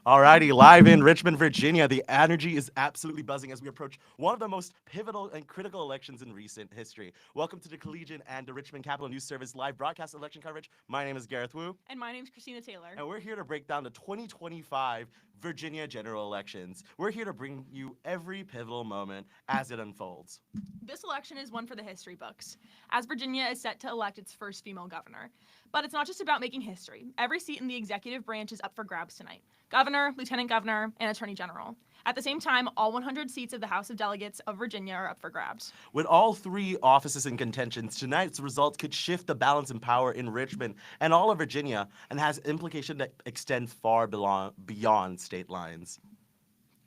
Alrighty, live in Richmond, Virginia. The energy is absolutely buzzing as we approach one of the most pivotal and critical elections in recent history. Welcome to the Collegian and the Richmond Capital News Service live broadcast election coverage. My name is Gareth Wu. And my name's Christina Taylor. And we're here to break down the 2025 Virginia general elections. We're here to bring you every pivotal moment as it unfolds. This election is one for the history books, as Virginia is set to elect its first female governor. But it's not just about making history. Every seat in the executive branch is up for grabs tonight: governor, lieutenant governor, and attorney general. At the same time, all 100 seats of the House of Delegates of Virginia are up for grabs. With all three offices in contention, tonight's results could shift the balance in power in Richmond and all of Virginia, and has implications that extend far beyond state lines.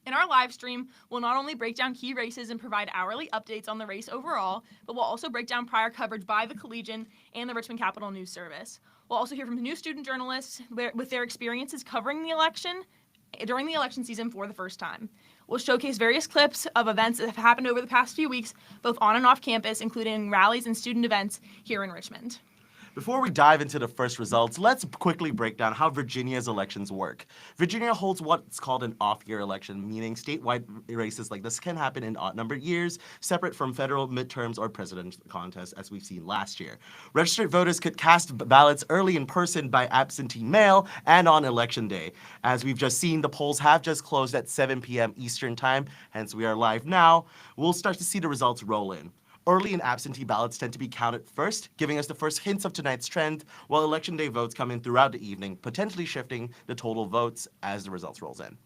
In our live stream, we'll not only break down key races and provide hourly updates on the race overall, but we'll also break down prior coverage by the Collegian and the Richmond Capital News Service. We'll also hear from new student journalists with their experiences covering the election during the election season for the first time. We'll showcase various clips of events that have happened over the past few weeks, both on and off campus, including rallies and student events here in Richmond. Before we dive into the first results, let's quickly break down how Virginia's elections work. Virginia holds what's called an off-year election, meaning statewide races like this can happen in odd-numbered years, separate from federal midterms or presidential contests, as we've seen last year. Registered voters could cast ballots early in person by absentee mail and on election day. As we've just seen, the polls have just closed at 7 p.m. Eastern Time, hence we are live now. We'll start to see the results roll in. Early and absentee ballots tend to be counted first, giving us the first hints of tonight's trend, while election day votes come in throughout the evening, potentially shifting the total votes as the results rolls in.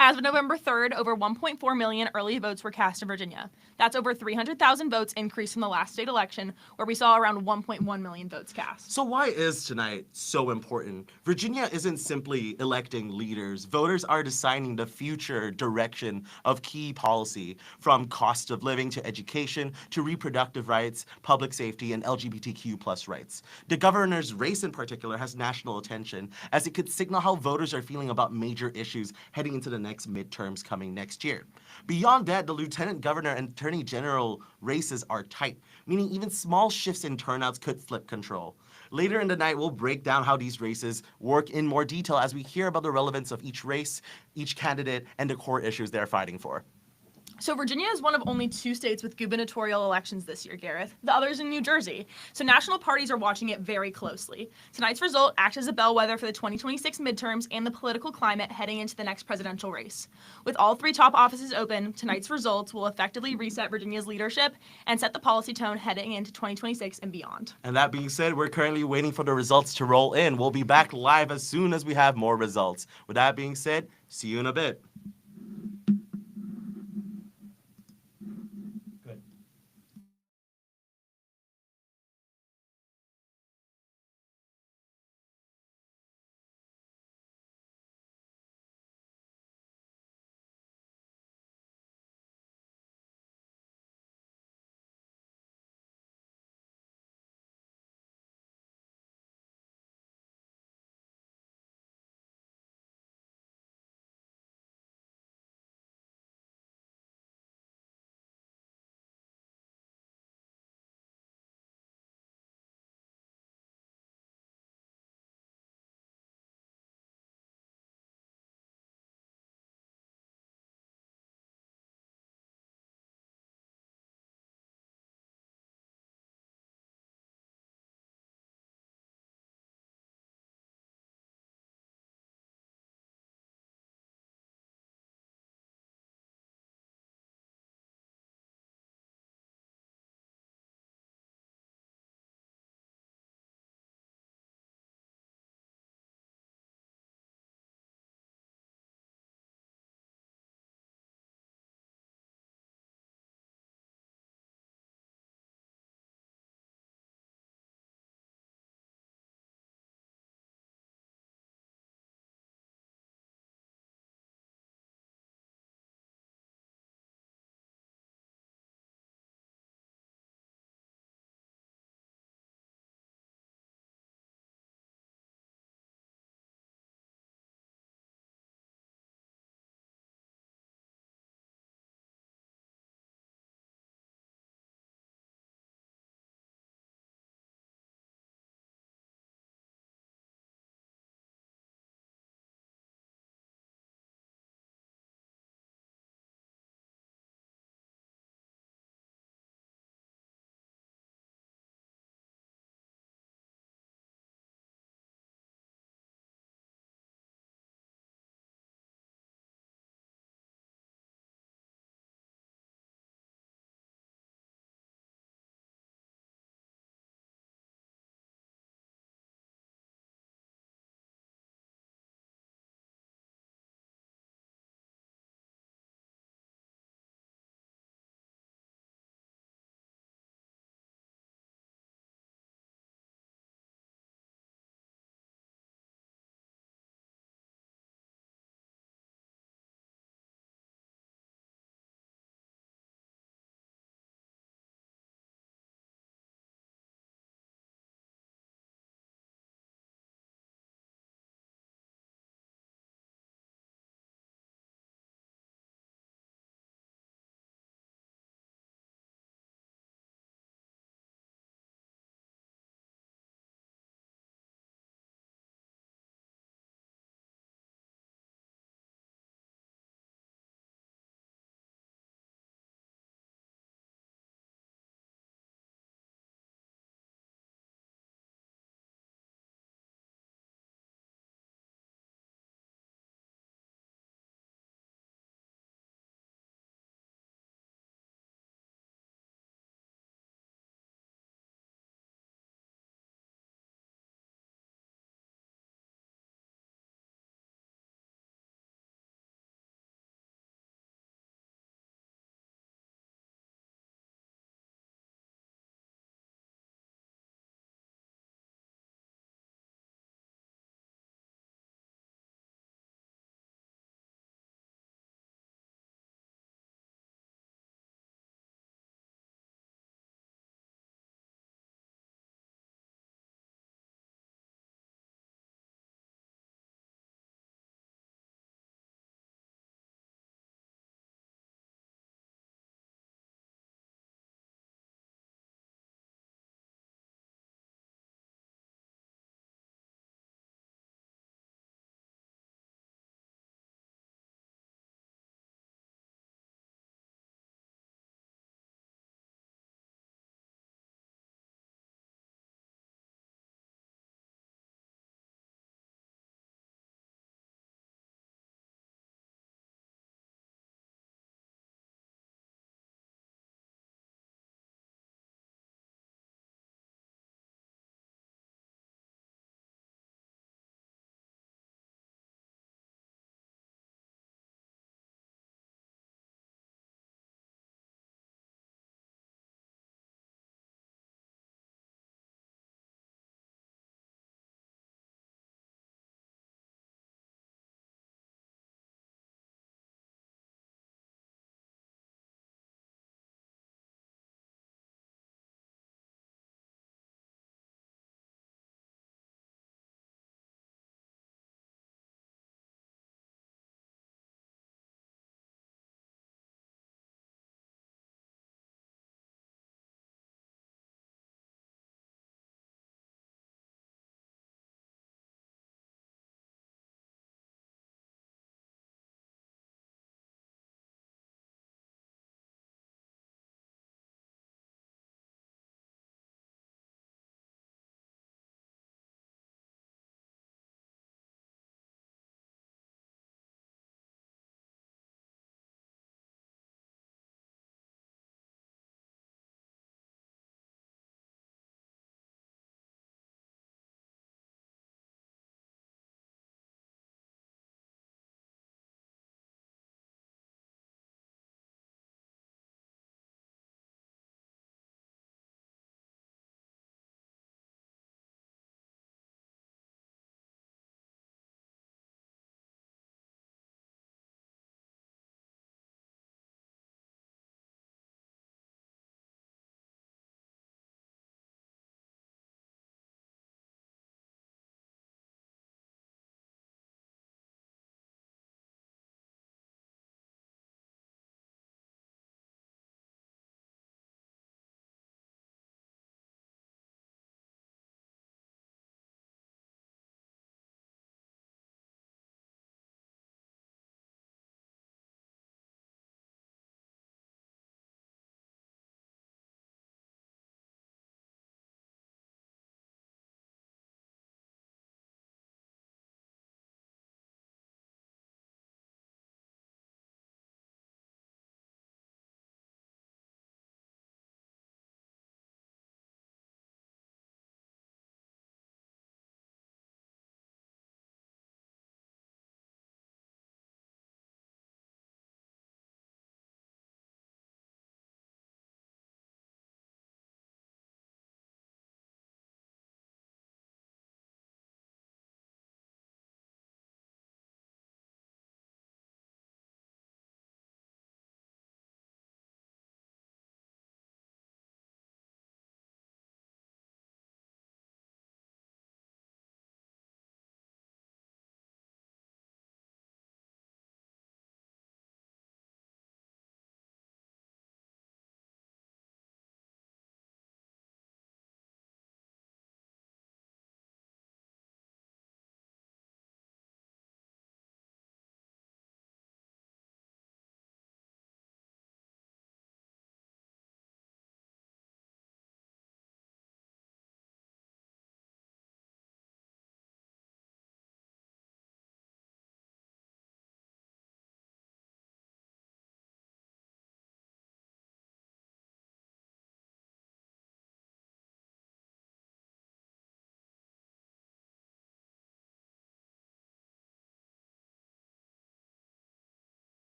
As of November 3rd, over 1.4 million early votes were cast in Virginia. That's over 300,000 votes increase from the last state election, where we saw around 1.1 million votes cast. So why is tonight so important? Virginia isn't simply electing leaders. Voters are deciding the future direction of key policy, from cost of living to education to reproductive rights, public safety, and LGBTQ+ rights. The governor's race in particular has national attention, as it could signal how voters are feeling about major issues heading into the next midterms coming next year. Beyond that, the lieutenant governor and attorney general races are tight, meaning even small shifts in turnouts could flip control. Later in the night, we'll break down how these races work in more detail as we hear about the relevance of each race, each candidate, and the core issues they're fighting for. So Virginia is one of only 2 states with gubernatorial elections this year, Gareth. The other's in New Jersey. So national parties are watching it very closely. Tonight's result acts as a bellwether for the 2026 midterms and the political climate heading into the next presidential race. With all 3 top offices open, tonight's results will effectively reset Virginia's leadership and set the policy tone heading into 2026 and beyond. And that being said, we're currently waiting for the results to roll in. We'll be back live as soon as we have more results. With that being said, see you in a bit.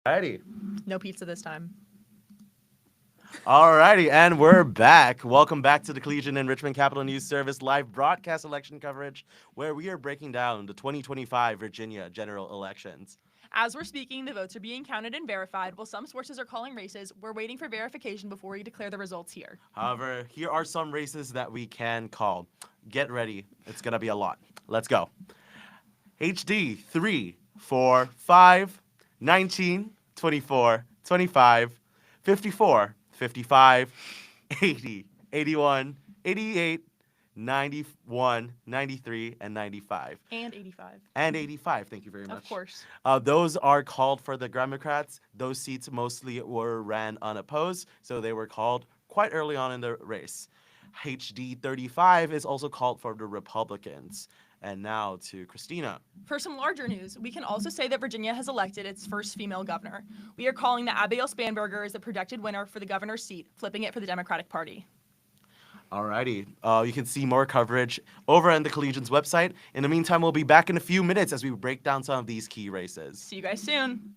Alrighty. No pizza this time. Alrighty, and we're back. Welcome back to the Collegian and Richmond Capital News Service live broadcast election coverage, where we are breaking down the 2025 Virginia general elections. As we're speaking, the votes are being counted and verified. While some sources are calling races, we're waiting for verification before we declare the results here. However, here are some races that we can call. Get ready. It's going to be a lot. Let's go. HD 3, 4, 5, 19, 24, 25, 54, 55, 80, 81, 88, 91, 93, and 95. And 85. And 85, thank you very much. Of course. Those are called for the Democrats. Those seats mostly were ran unopposed, so they were called quite early on in the race. HD 35 is also called for the Republicans. And now to Christina. For some larger news, we can also say that Virginia has elected its first female governor. We are calling that Abigail Spanberger as the projected winner for the governor's seat, flipping it for the Democratic Party. Alrighty, you can see more coverage over on the Collegian's website. In the meantime, we'll be back in a few minutes as we break down some of these key races. See you guys soon.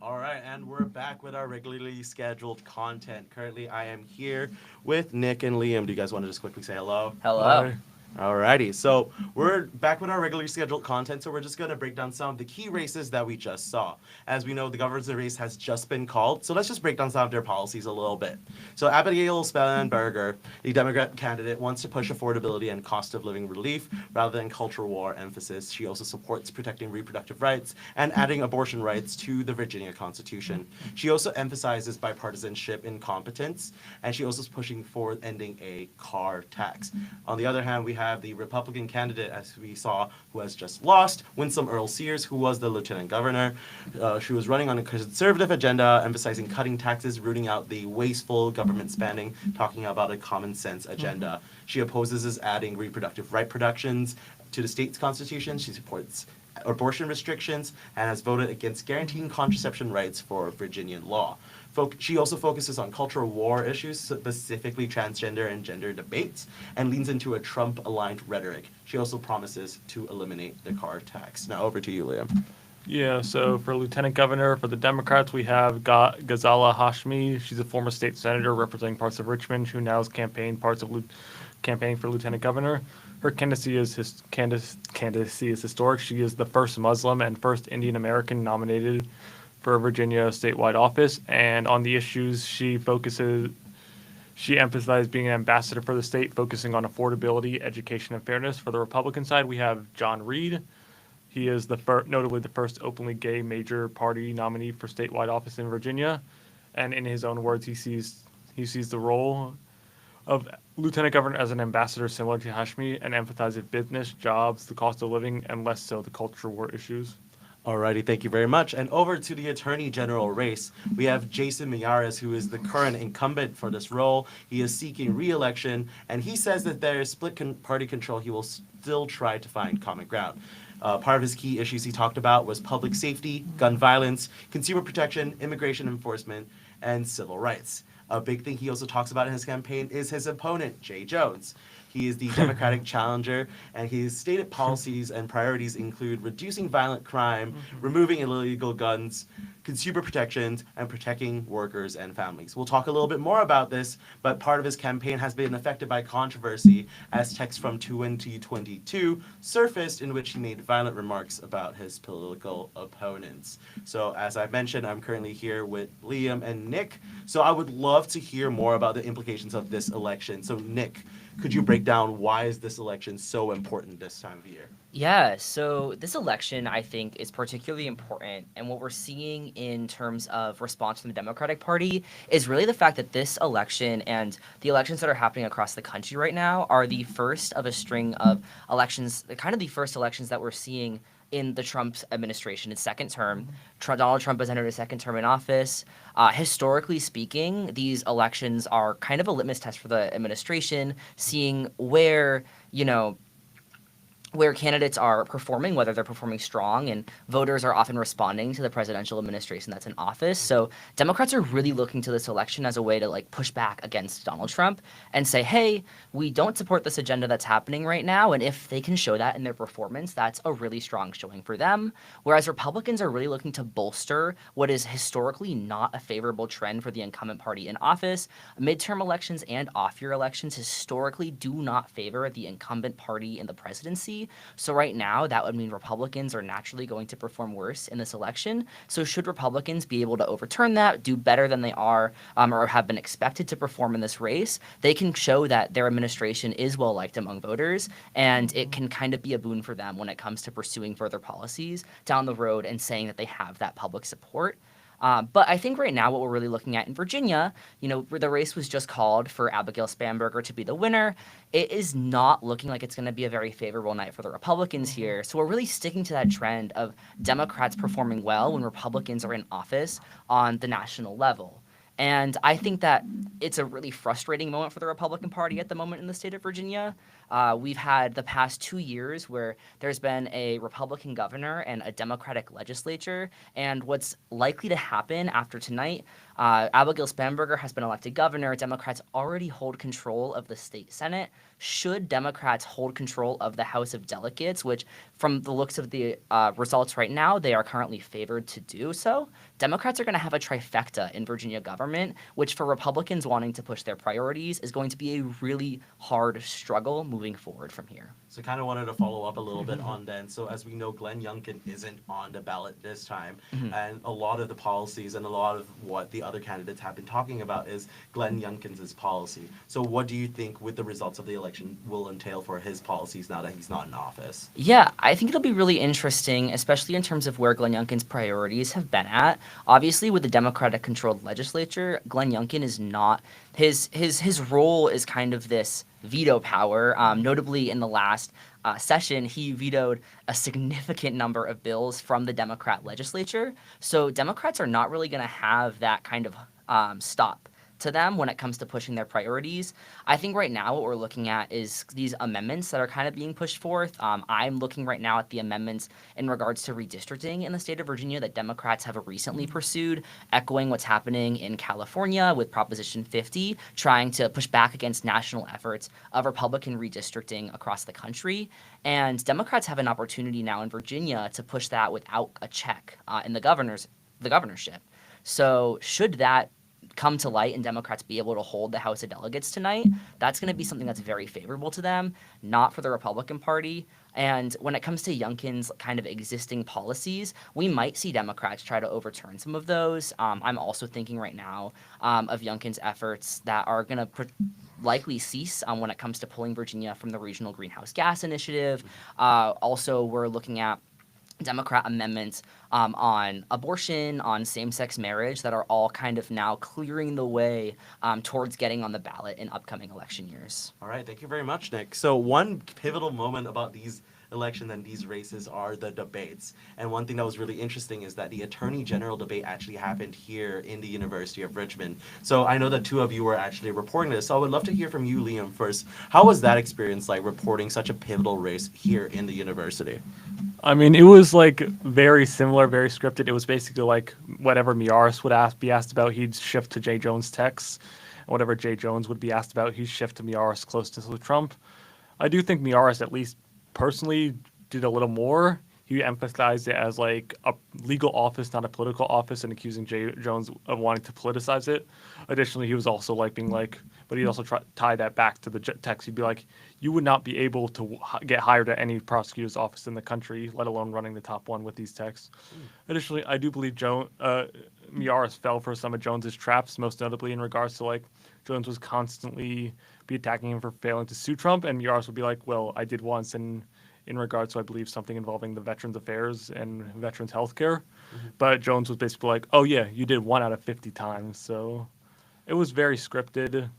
All right, and we're back with our regularly scheduled content. Currently, I am here with Nick and Liam. Do you guys want to just quickly say hello? Hello. Alrighty, so we're back with our regularly scheduled content, so we're just going to break down some of the key races that we just saw. As we know, the governor's race has just been called, so let's just break down some of their policies a little bit. So Abigail Spanberger, the Democrat candidate, wants to push affordability and cost of living relief rather than cultural war emphasis. She also supports protecting reproductive rights and adding abortion rights to the Virginia Constitution. She also emphasizes bipartisanship in competence, and she also is pushing for ending a car tax. On the other hand, we have the Republican candidate, as we saw, who has just lost, Winsome Earl Sears, who was the lieutenant governor. She was running on a conservative agenda, emphasizing cutting taxes, rooting out the wasteful government spending, talking about a common sense agenda. She opposes adding reproductive right protections to the state's constitution. She supports abortion restrictions and has voted against guaranteeing contraception rights for Virginian law. She also focuses on cultural war issues, specifically transgender and gender debates, and leans into a Trump-aligned rhetoric. She also promises to eliminate the car tax. Now over to you, Liam. Yeah, so for lieutenant governor for the Democrats, we have Ghazala Hashmi. She's a former state senator representing parts of Richmond, who now is campaigning for lieutenant governor. Her candidacy is historic. She is the first Muslim and first Indian American nominated for a Virginia statewide office, and on the issues she emphasized being an ambassador for the state, focusing on affordability, education, and fairness. For the Republican side, we have John Reed. He is notably the first openly gay major party nominee for statewide office in Virginia, and in his own words, he sees the role of lieutenant governor as an ambassador similar to Hashmi, and emphasizes business, jobs, the cost of living, and less so the culture war issues. Alrighty, thank you very much. And over to the Attorney General race, we have Jason Miyares, who is the current incumbent for this role. He is seeking re-election, and he says that there is split party control. He will still try to find common ground. Part of his key issues he talked about was public safety, gun violence, consumer protection, immigration enforcement, and civil rights. A big thing he also talks about in his campaign is his opponent, Jay Jones. He is the Democratic challenger, and his stated policies and priorities include reducing violent crime, removing illegal guns, consumer protections, and protecting workers and families. We'll talk a little bit more about this, but part of his campaign has been affected by controversy as texts from 2022 surfaced in which he made violent remarks about his political opponents. So as I mentioned, I'm currently here with Liam and Nick. So I would love to hear more about the implications of this election. So Nick, could you break down why is this election so important this time of year? Yeah, so this election, I think, is particularly important. And what we're seeing in terms of response from the Democratic Party is really the fact that this election and the elections that are happening across the country right now are the first of a string of elections, kind of the first elections that we're seeing in the Trump administration, his second term. Donald Trump has entered his second term in office. Historically speaking, these elections are kind of a litmus test for the administration, seeing where candidates are performing, whether they're performing strong, and voters are often responding to the presidential administration that's in office. So Democrats are really looking to this election as a way to push back against Donald Trump and say, hey, we don't support this agenda that's happening right now. And if they can show that in their performance, that's a really strong showing for them. Whereas Republicans are really looking to bolster what is historically not a favorable trend for the incumbent party in office. Midterm elections and off-year elections historically do not favor the incumbent party in the presidency. So right now, that would mean Republicans are naturally going to perform worse in this election. So should Republicans be able to overturn that, do better than they are or have been expected to perform in this race, they can show that their administration is well liked among voters, and it can kind of be a boon for them when it comes to pursuing further policies down the road and saying that they have that public support. But I think right now what we're really looking at in Virginia, where the race was just called for Abigail Spanberger to be the winner, it is not looking like it's going to be a very favorable night for the Republicans here. So we're really sticking to that trend of Democrats performing well when Republicans are in office on the national level. And I think that it's a really frustrating moment for the Republican Party at the moment in the state of Virginia. We've had the past 2 years where there's been a Republican governor and a Democratic legislature. And what's likely to happen after tonight Abigail Spanberger has been elected governor. Democrats already hold control of the state Senate. Should Democrats hold control of the House of Delegates, which from the looks of the results right now, they are currently favored to do so, Democrats are going to have a trifecta in Virginia government, which for Republicans wanting to push their priorities is going to be a really hard struggle moving forward from here. So kind of wanted to follow up a little bit on then. So as we know, Glenn Youngkin isn't on the ballot this time. And a lot of the policies and a lot of what the other candidates have been talking about is Glenn Youngkin's policy. So what do you think with the results of the election will entail for his policies now that he's not in office? Yeah, I think it'll be really interesting, especially in terms of where Glenn Youngkin's priorities have been at. Obviously, with the Democratic-controlled legislature, Glenn Youngkin is not his role is kind of this veto power. Notably, in the last session, he vetoed a significant number of bills from the Democrat legislature. So Democrats are not really going to have that kind of stop to them when it comes to pushing their priorities. I think right now what we're looking at is these amendments that are kind of being pushed forth. I'm looking right now at the amendments in regards to redistricting in the state of Virginia that Democrats have recently pursued, echoing what's happening in California with Proposition 50, trying to push back against national efforts of Republican redistricting across the country. And Democrats have an opportunity now in Virginia to push that without a check in the governorship. So should that come to light and Democrats be able to hold the House of Delegates tonight, that's going to be something that's very favorable to them, not for the Republican Party. And when it comes to Youngkin's kind of existing policies, we might see Democrats try to overturn some of those. I'm also thinking right now of Youngkin's efforts that are going to likely cease when it comes to pulling Virginia from the Regional Greenhouse Gas Initiative. Also, we're looking at Democrat amendments on abortion, on same-sex marriage that are all kind of now clearing the way towards getting on the ballot in upcoming election years. All right, thank you very much, Nick. So one pivotal moment about these elections and these races are the debates. And one thing that was really interesting is that the Attorney General debate actually happened here in the University of Richmond. So I know that two of you were actually reporting this. So I would love to hear from you, Liam, first. How was that experience like reporting such a pivotal race here in the university? I mean, it was like very similar, very scripted. It was basically like whatever Miaris would be asked about, he'd shift to Jay Jones' texts. And whatever Jay Jones would be asked about, he'd shift to Miaris close to Trump. I do think Miaris, at least personally, did a little more. He emphasized it as like a legal office, not a political office, and accusing Jay Jones of wanting to politicize it. Additionally, he was also like being like, but he also tie that back to the text. He'd be like, you would not be able to get hired at any prosecutor's office in the country, let alone running the top one with these texts. Additionally, I do believe Miaris fell for some of Jones's traps, most notably in regards to like Jones was constantly be attacking him for failing to sue Trump, and Miaris would be like, well, I did once, and in regards to, I believe, something involving the Veterans Affairs and Veterans Healthcare. But Jones was basically like, oh yeah, you did 1 out of 50 times. So it was very scripted.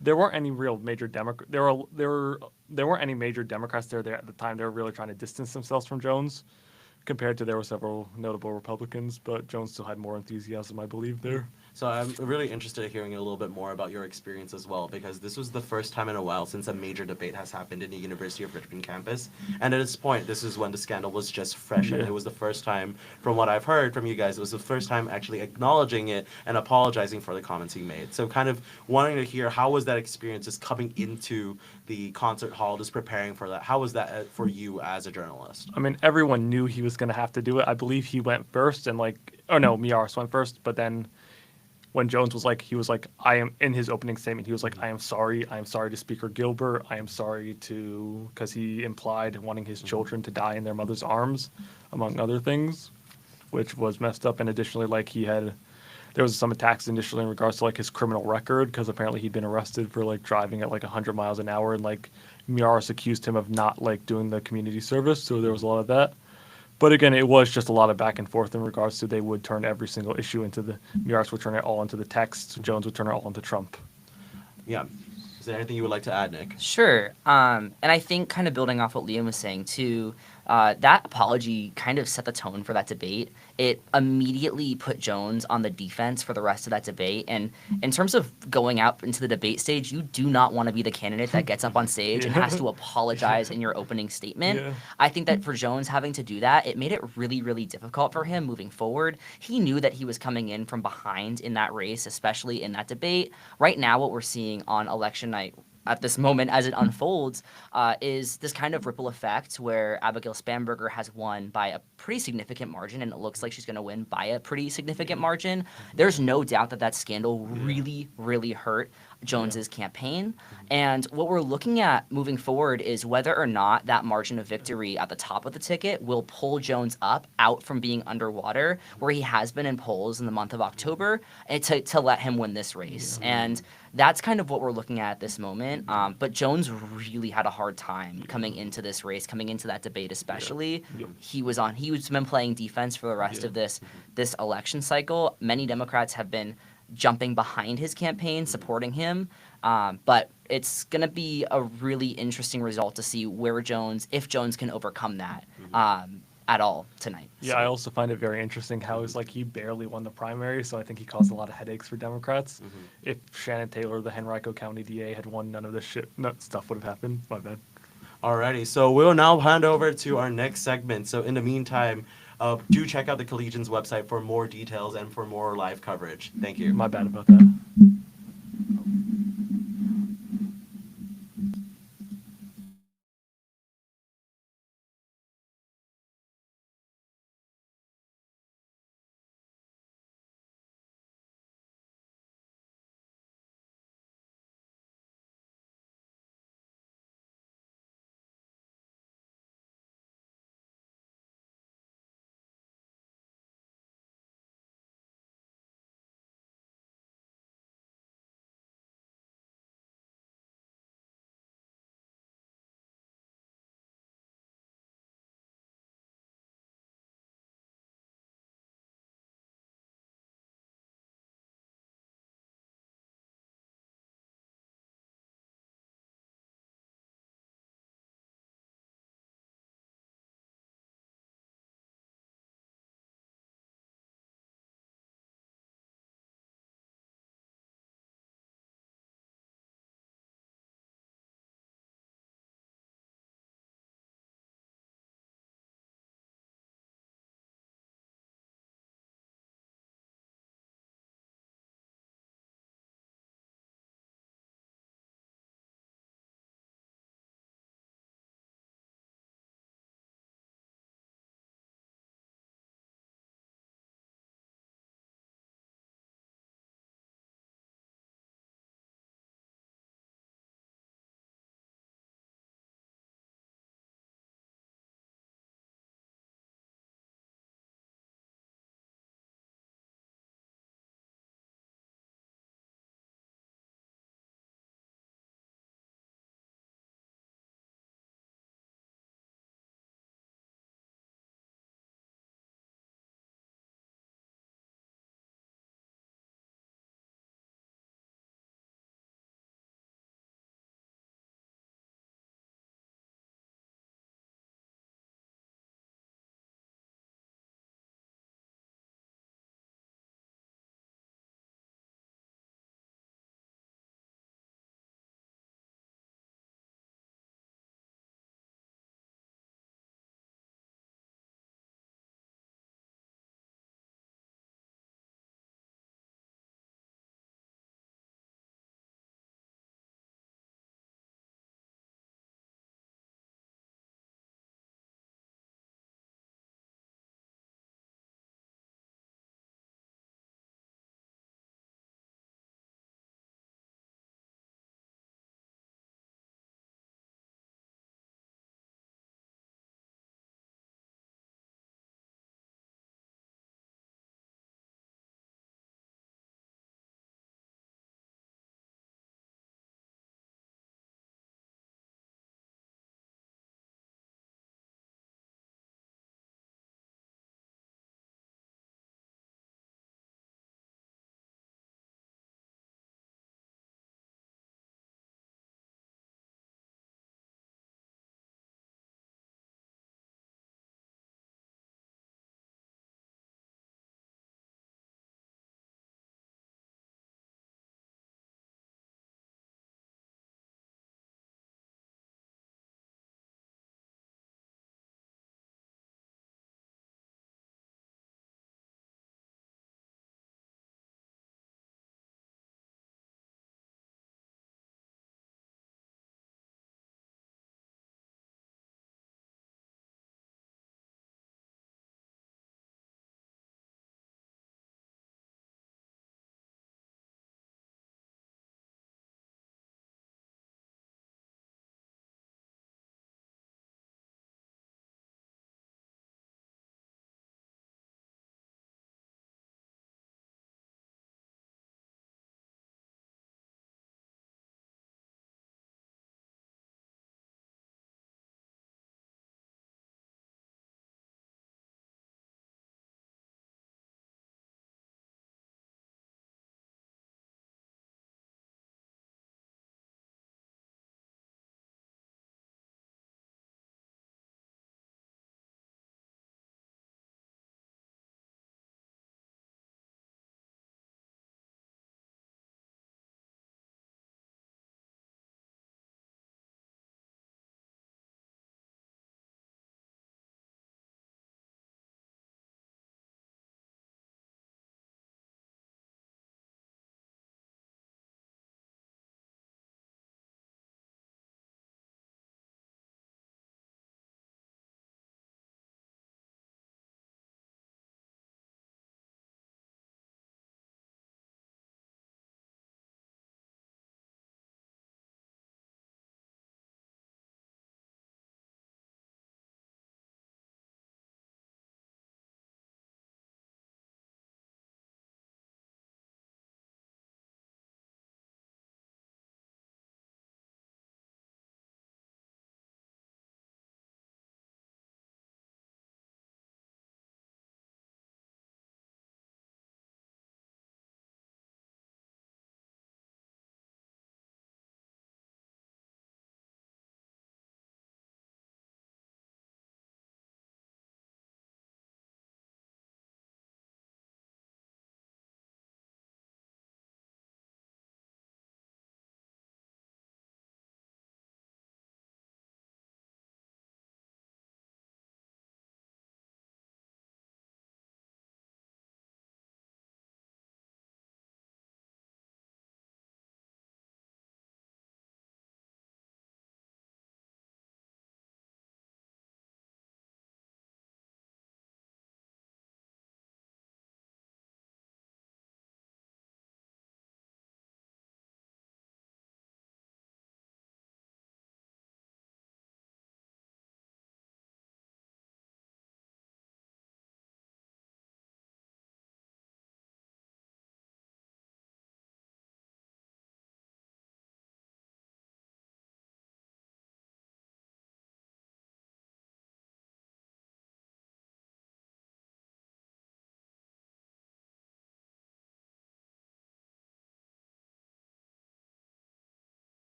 There weren't any real major there weren't any major Democrats there at the time. They were really trying to distance themselves from Jones, compared to there were several notable Republicans, but Jones still had more enthusiasm, I believe, there. So I'm really interested in hearing a little bit more about your experience as well, because this was the first time in a while since a major debate has happened in the University of Richmond campus. And at this point, this is when the scandal was just fresh, and it was the first time, from what I've heard from you guys, it was the first time actually acknowledging it and apologizing for the comments he made. So kind of wanting to hear, how was that experience just coming into the concert hall, just preparing for that? How was that for you as a journalist? I mean, everyone knew he was going to have to do it. I believe he went first, and Miaris went first, but then when Jones was like, I am, in his opening statement, he was like, I am sorry to Speaker Gilbert, I am sorry to, because he implied wanting his children to die in their mother's arms, among other things, which was messed up. And additionally, like there was some attacks initially in regards to like his criminal record, because apparently he'd been arrested for like driving at like 100 miles an hour, and like Miaris accused him of not like doing the community service, so there was a lot of that. But again, it was just a lot of back and forth in regards to they would turn every single issue into Miaris would turn it all into the text, Jones would turn it all into Trump. Yeah. Is there anything you would like to add, Nick? Sure. And I think kind of building off what Liam was saying too, That apology kind of set the tone for that debate. It immediately put Jones on the defense for the rest of that debate. And in terms of going out into the debate stage, you do not want to be the candidate that gets up on stage and has to apologize in your opening statement. Yeah. I think that for Jones having to do that, it made it really, really difficult for him moving forward. He knew that he was coming in from behind in that race, especially in that debate. Right now, what we're seeing on election night at this moment as it unfolds is this kind of ripple effect where Abigail Spanberger has won by a pretty significant margin, and it looks like she's going to win by a pretty significant margin. There's no doubt that that scandal really, really hurt Jones's campaign. And what we're looking at moving forward is whether or not that margin of victory at the top of the ticket will pull Jones up out from being underwater, where he has been in polls in the month of October, and to let him win this race. And that's kind of what we're looking at this moment. But Jones really had a hard time coming into this race, coming into that debate especially. He was been playing defense for the rest of this election cycle. Many Democrats have been jumping behind his campaign, supporting him. But it's going to be a really interesting result to see if Jones can overcome that at all tonight. Yeah, I also find it very interesting how it's like he barely won the primary, so I think he caused a lot of headaches for Democrats. If Shannon Taylor, the Henrico County DA, had won, none of this stuff would have happened. My bad. Alrighty, so we'll now hand over to our next segment. So in the meantime, do check out the Collegian's website for more details and for more live coverage. Thank you. My bad about that.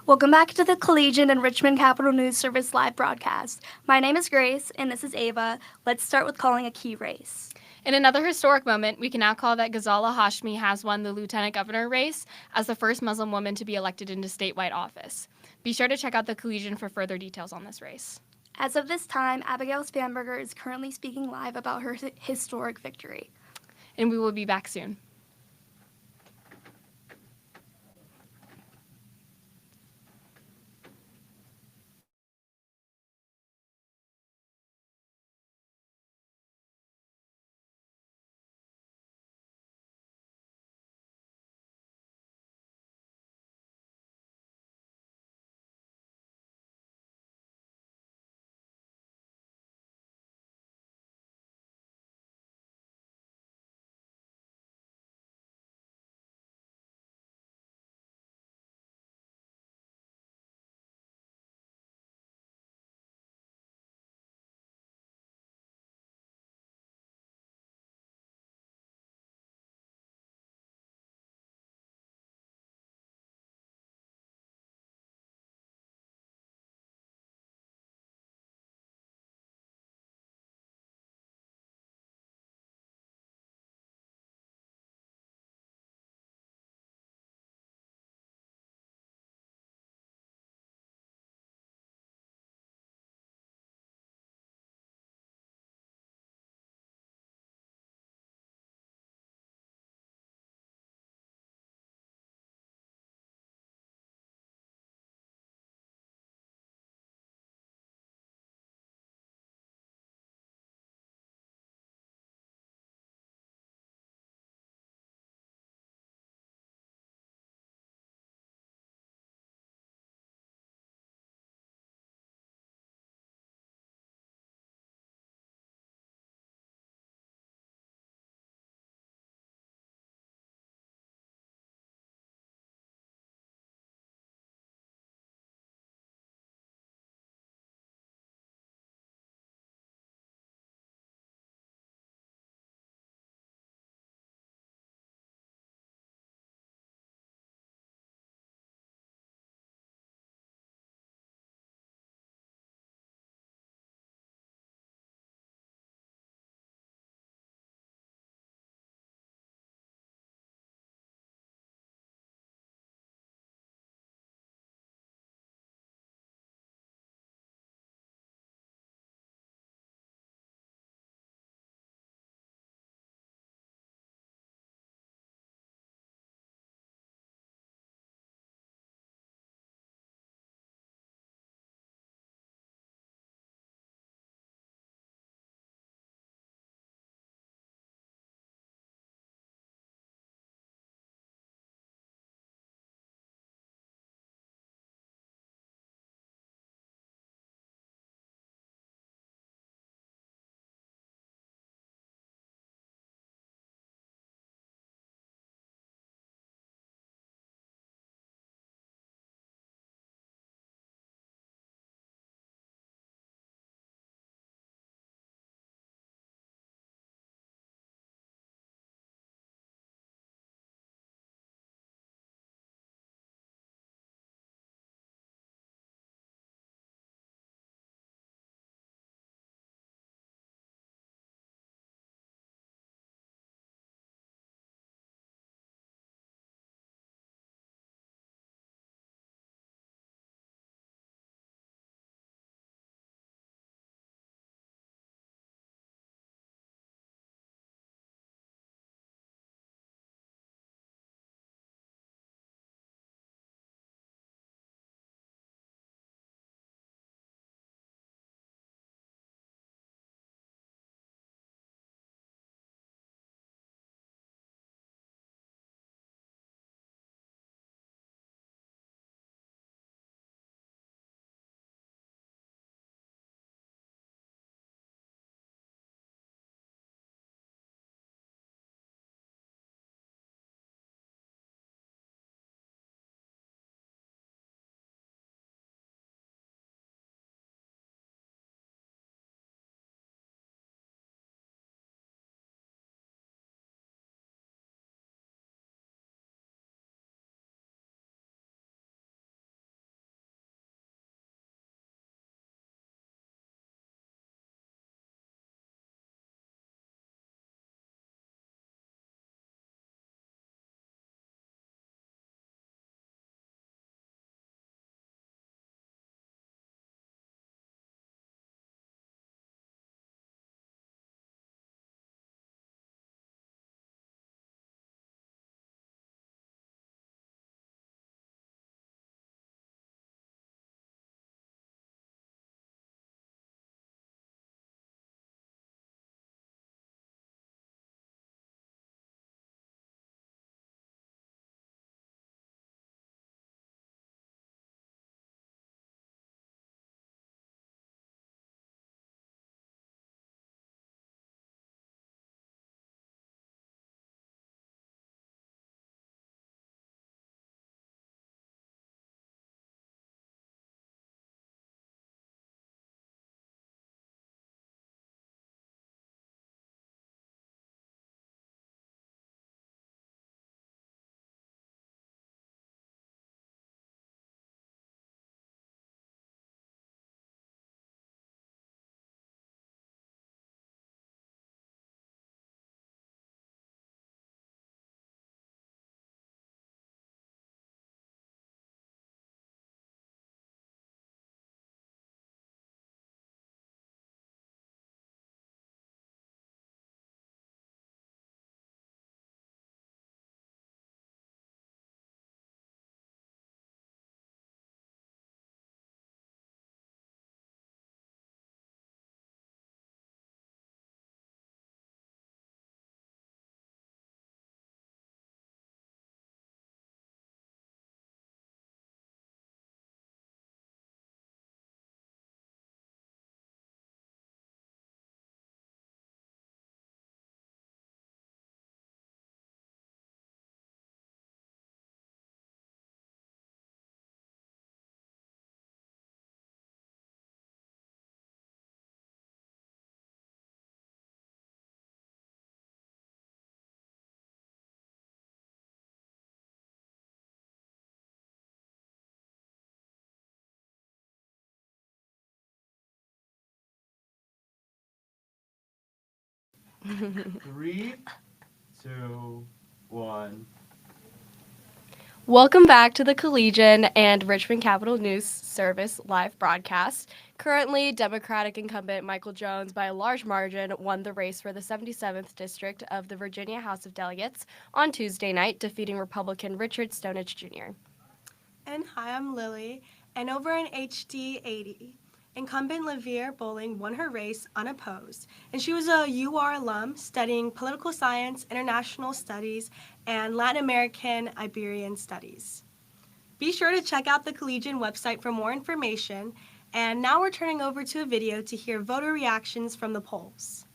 Welcome back to the Collegian and Richmond Capital News Service live broadcast. My name is Grace, and this is Ava. Let's start with calling a key race. In another historic moment, we can now call that Ghazala Hashmi has won the lieutenant governor race as the first Muslim woman to be elected into statewide office. Be sure to check out the Collegian for further details on this race. As of this time, Abigail Spanberger is currently speaking live about her historic victory. And we will be back soon. 3, 2, 1. Welcome back to the Collegian and Richmond Capital News Service live broadcast. Currently, Democratic incumbent Michael Jones, by a large margin, won the race for the 77th District of the Virginia House of Delegates on Tuesday night, defeating Republican Richard Stonich Jr. And hi, I'm Lily. And over in HD 80, incumbent Lavere Bowling won her race unopposed. And she was a UR alum studying political science, international studies, and Latin American Iberian studies. Be sure to check out the Collegian website for more information. And now we're turning over to a video to hear voter reactions from the polls.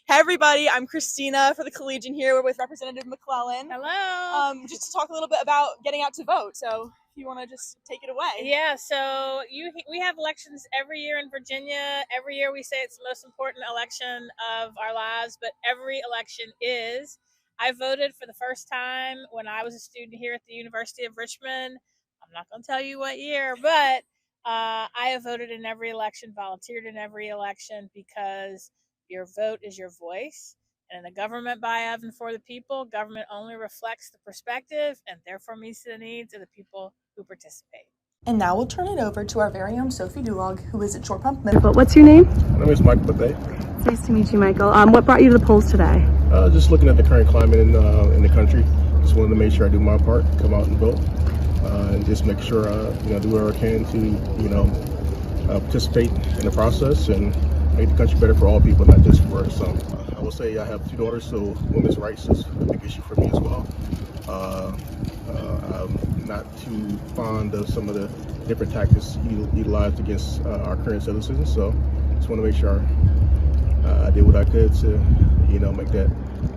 Hey everybody, I'm Christina for the Collegian here. We're with Representative McClellan. Hello. Just to talk a little bit about getting out to vote. So if you want to just take it away. Yeah, so we have elections every year in Virginia. Every year we say it's the most important election of our lives, but every election is. I voted for the first time when I was a student here at the University of Richmond. I'm not going to tell you what year, but I have voted in every election, volunteered in every election, because your vote is your voice. And in a government by, of, and for the people, government only reflects the perspective and therefore meets the needs of the people who participate. And now we'll turn it over to our very own Sophie Dulog, who is at Short Pump. But what's your name? My name is Michael Bethea. It's nice to meet you, Michael. What brought you to the polls today? Just looking at the current climate in the country. Just wanted to make sure I do my part, come out and vote, and just make sure do whatever I can to participate in the process and make the country better for all people, not just for some. I will say I have 2 daughters, so women's rights is a big issue for me as well. I'm not too fond of some of the different tactics utilized against our current citizens, so just want to make sure I did what I could to, make that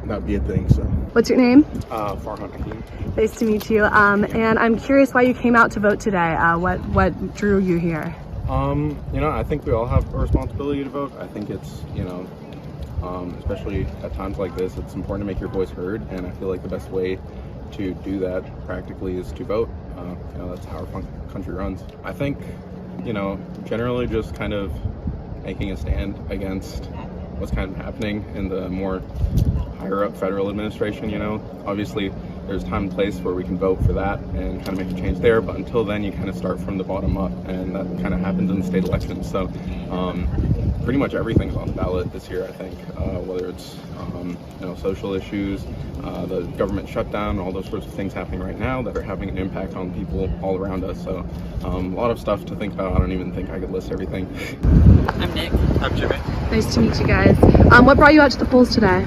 not be a thing. So. What's your name? Farhan Hakeem. Nice to meet you. And I'm curious why you came out to vote today. What drew you here? I think we all have a responsibility to vote. I think it's, especially at times like this, it's important to make your voice heard, and I feel like the best way to do that practically is to vote. That's how our country runs. I think, generally just kind of making a stand against what's kind of happening in the more higher up federal administration. Obviously there's time and place where we can vote for that and kind of make a change there, but until then you kind of start from the bottom up, and that kind of happens in the state elections. So pretty much everything's on the ballot this year, I think, whether it's social issues, the government shutdown, all those sorts of things happening right now that are having an impact on people all around us. So a lot of stuff to think about. I don't even think I could list everything. I'm Nick. I'm Jimmy. Nice to meet you guys. What brought you out to the polls today?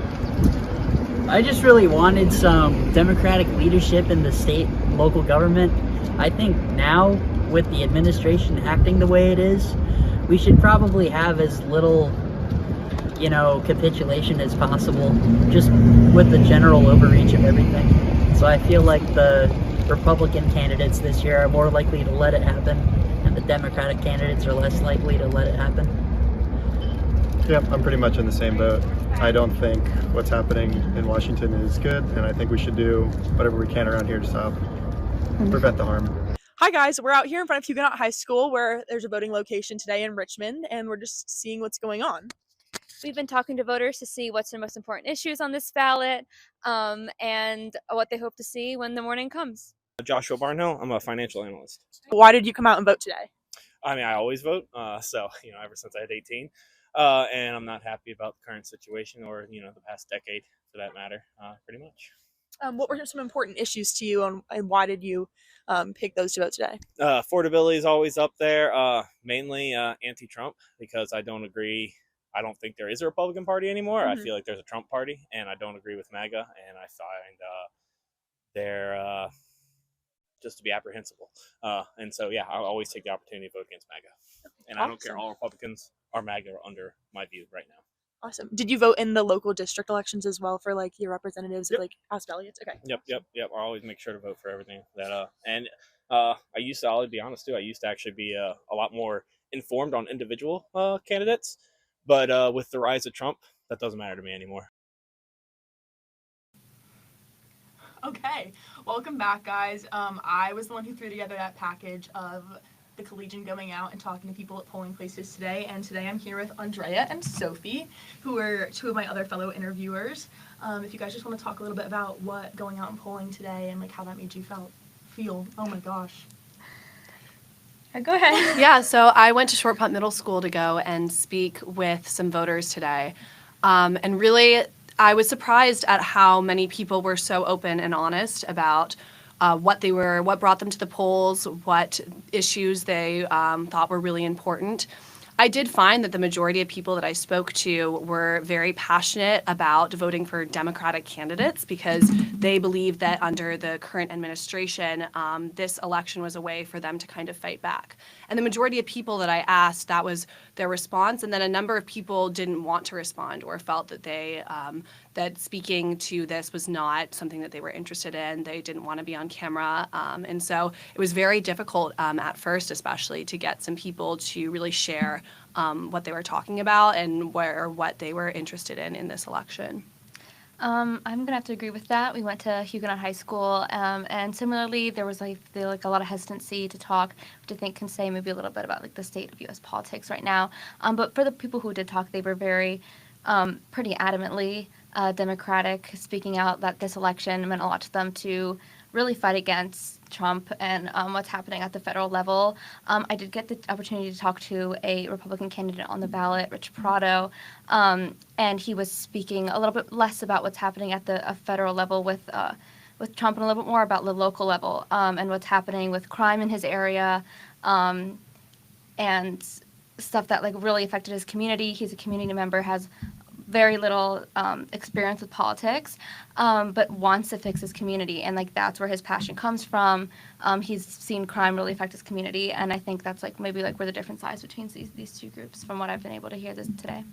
I just really wanted some Democratic leadership in the state and local government. I think now, with the administration acting the way it is, we should probably have as little, capitulation as possible, just with the general overreach of everything. So I feel like the Republican candidates this year are more likely to let it happen, and the Democratic candidates are less likely to let it happen. Yep, I'm pretty much in the same boat. I don't think what's happening in Washington is good, and I think we should do whatever we can around here to stop, prevent the harm. Hi guys, we're out here in front of Huguenot High School where there's a voting location today in Richmond, and we're just seeing what's going on. We've been talking to voters to see what's the most important issues on this ballot, and what they hope to see when the morning comes. Joshua Barnhill, I'm a financial analyst. Why did you come out and vote today? I mean, I always vote, ever since I had 18. And I'm not happy about the current situation or, the past decade for that matter, pretty much. What were some important issues to you, and why did you pick those to vote today? Affordability is always up there, mainly anti-Trump, because I don't agree. I don't think there is a Republican Party anymore. I feel like there's a Trump Party, and I don't agree with MAGA, and I find they're just to be apprehensible. And so, yeah, I'll always take the opportunity to vote against MAGA. And awesome. I don't care, all Republicans are MAGA under my view right now. Awesome. Did you vote in the local district elections as well for your representatives, yep. of House delegates? Okay. Yep. I always make sure to vote for everything that I used to, I'll be honest too, I used to actually be a lot more informed on individual candidates, but with the rise of Trump, that doesn't matter to me anymore. Okay, welcome back, guys. I was the one who threw together that package of the Collegian going out and talking to people at polling places today. And today I'm here with Andrea and Sophie, who are two of my other fellow interviewers. If you guys just want to talk a little bit about what going out and polling today and like how that made you feel. Oh my gosh. Go ahead. Yeah, so I went to Short Punt Middle School to go and speak with some voters today. And really, I was surprised at how many people were so open and honest about what brought them to the polls, what issues they thought were really important. I did find that the majority of people that I spoke to were very passionate about voting for Democratic candidates because they believe that under the current administration, this election was a way for them to kind of fight back. And the majority of people that I asked, that was their response. And then a number of people didn't want to respond or felt that that speaking to this was not something that they were interested in. They didn't want to be on camera. And so it was very difficult at first, especially, to get some people to really share what they were talking about and what they were interested in this election. I'm gonna have to agree with that. We went to Huguenot High School, and similarly, there was like a lot of hesitancy to talk, which I think can say maybe a little bit about like the state of U.S. politics right now. But for the people who did talk, they were very, pretty adamantly Democratic, speaking out that this election meant a lot to them to really fight against Trump and what's happening at the federal level. I did get the opportunity to talk to a Republican candidate on the ballot, Rich Prado, and he was speaking a little bit less about what's happening at the federal level with Trump and a little bit more about the local level and what's happening with crime in his area and stuff that like really affected his community. He's a community member, has very little experience with politics, but wants to fix his community, and like that's where his passion comes from. He's seen crime really affect his community, and I think that's like maybe like where the difference lies between these two groups from what I've been able to hear today.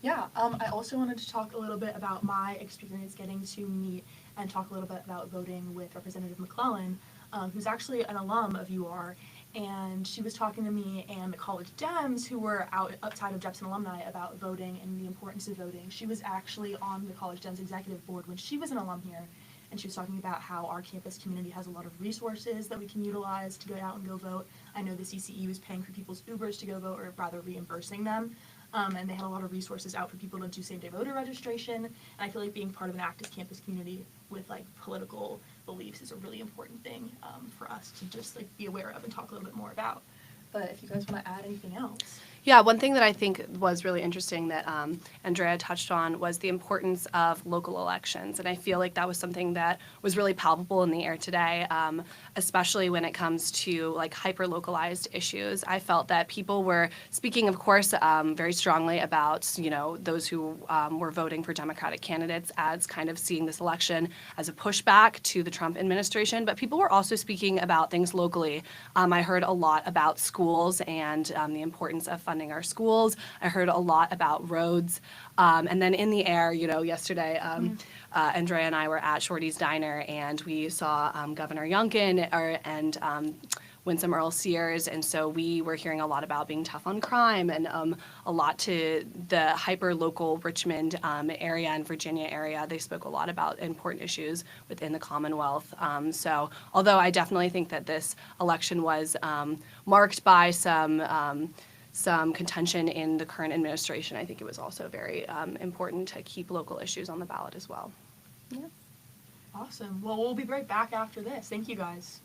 Yeah, I also wanted to talk a little bit about my experience getting to meet and talk a little bit about voting with Representative McClellan, who's actually an alum of UR. And she was talking to me and the college Dems who were outside of Jepson alumni about voting and the importance of voting. She was actually on the college Dems executive board when she was an alum here, and she was talking about how our campus community has a lot of resources that we can utilize to go out and go vote. I know the CCE was paying for people's Ubers to go vote, or rather reimbursing them. And they had a lot of resources out for people to do same-day voter registration. And I feel like being part of an active campus community with like political beliefs is a really important thing for us to just like be aware of and talk a little bit more about. But if you guys want to add anything else. Yeah, one thing that I think was really interesting that Andrea touched on was the importance of local elections. And I feel like that was something that was really palpable in the air today, especially when it comes to like hyper-localized issues. I felt that people were speaking, of course, very strongly about, those who were voting for Democratic candidates as kind of seeing this election as a pushback to the Trump administration. But people were also speaking about things locally. I heard a lot about schools and the importance of funding our schools. I heard a lot about roads. And then in the air, yesterday, Andrea and I were at Shorty's Diner, and we saw Governor Youngkin and Winsome Earl Sears, and so we were hearing a lot about being tough on crime and a lot to the hyper-local Richmond area and Virginia area. They spoke a lot about important issues within the Commonwealth. So although I definitely think that this election was marked by some contention in the current administration, I think it was also very important to keep local issues on the ballot as well. Yeah. Awesome. Well, we'll be right back after this. Thank you, guys.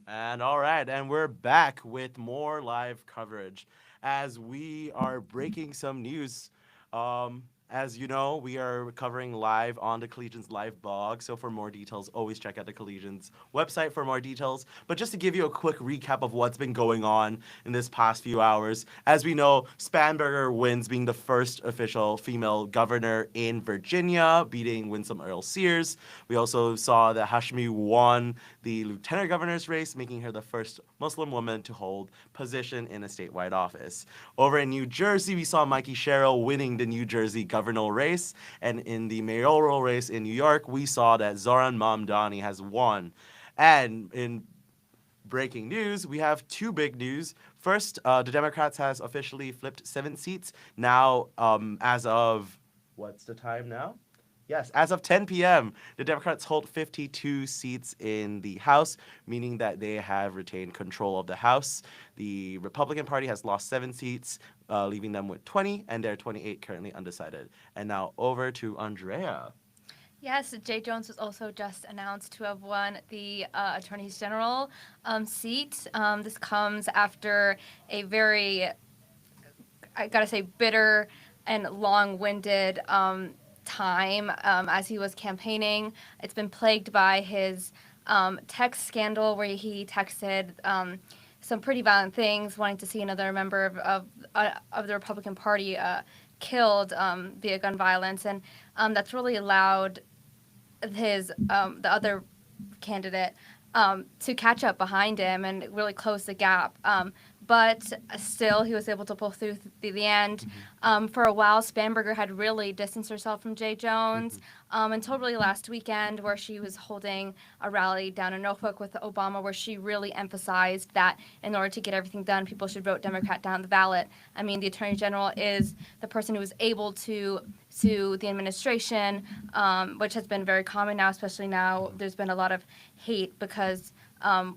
And all right, and we're back with more live coverage as we are breaking some news. As you know, we are covering live on the Collegian's live blog. So for more details, always check out the Collegian's website for more details. But just to give you a quick recap of what's been going on in this past few hours, as we know, Spanberger wins being the first official female governor in Virginia, beating Winsome Earl Sears. We also saw that Hashmi won the lieutenant governor's race, making her the first Muslim woman to hold position in a statewide office. Over in New Jersey, we saw Mikey Sherrill winning the New Jersey governor race, and in the mayoral race in New York, we saw that Zoran Mamdani has won. And in breaking news, we have two big news. First, the Democrats has officially flipped 7 seats. Now, as of, what's the time now? Yes, as of 10 p.m., the Democrats hold 52 seats in the House, meaning that they have retained control of the House. The Republican Party has lost 7 seats, leaving them with 20, and they're 28 currently undecided. And now over to Andrea. Yes, Jay Jones was also just announced to have won the Attorney General seat. This comes after a very, I gotta say, bitter and long-winded time as he was campaigning. It's been plagued by his text scandal where he texted some pretty violent things, wanting to see another member of the Republican Party killed via gun violence, and that's really allowed his the other candidate to catch up behind him and really close the gap. But still, he was able to pull through the end. For a while, Spanberger had really distanced herself from Jay Jones until really last weekend, where she was holding a rally down in Norfolk with Obama, where she really emphasized that in order to get everything done, people should vote Democrat down the ballot. I mean, the Attorney General is the person who is able to sue the administration, which has been very common now, especially now there's been a lot of hate because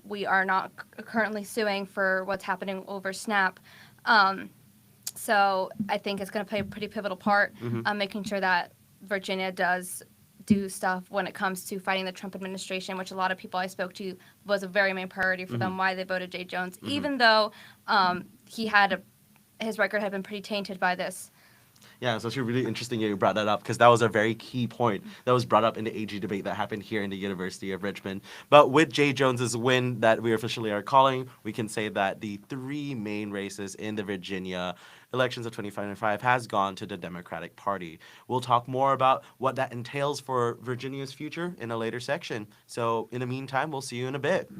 we are not currently suing for what's happening over SNAP. So I think it's going to play a pretty pivotal part making sure that Virginia does do stuff when it comes to fighting the Trump administration, which a lot of people I spoke to was a very main priority for them, why they voted Jay Jones, even though his record had been pretty tainted by this. Yeah, it's actually really interesting that you brought that up because that was a very key point that was brought up in the AG debate that happened here in the University of Richmond. But with Jay Jones's win that we officially are calling, we can say that the 3 main races in the Virginia elections of 2025 has gone to the Democratic Party. We'll talk more about what that entails for Virginia's future in a later section. So in the meantime, we'll see you in a bit.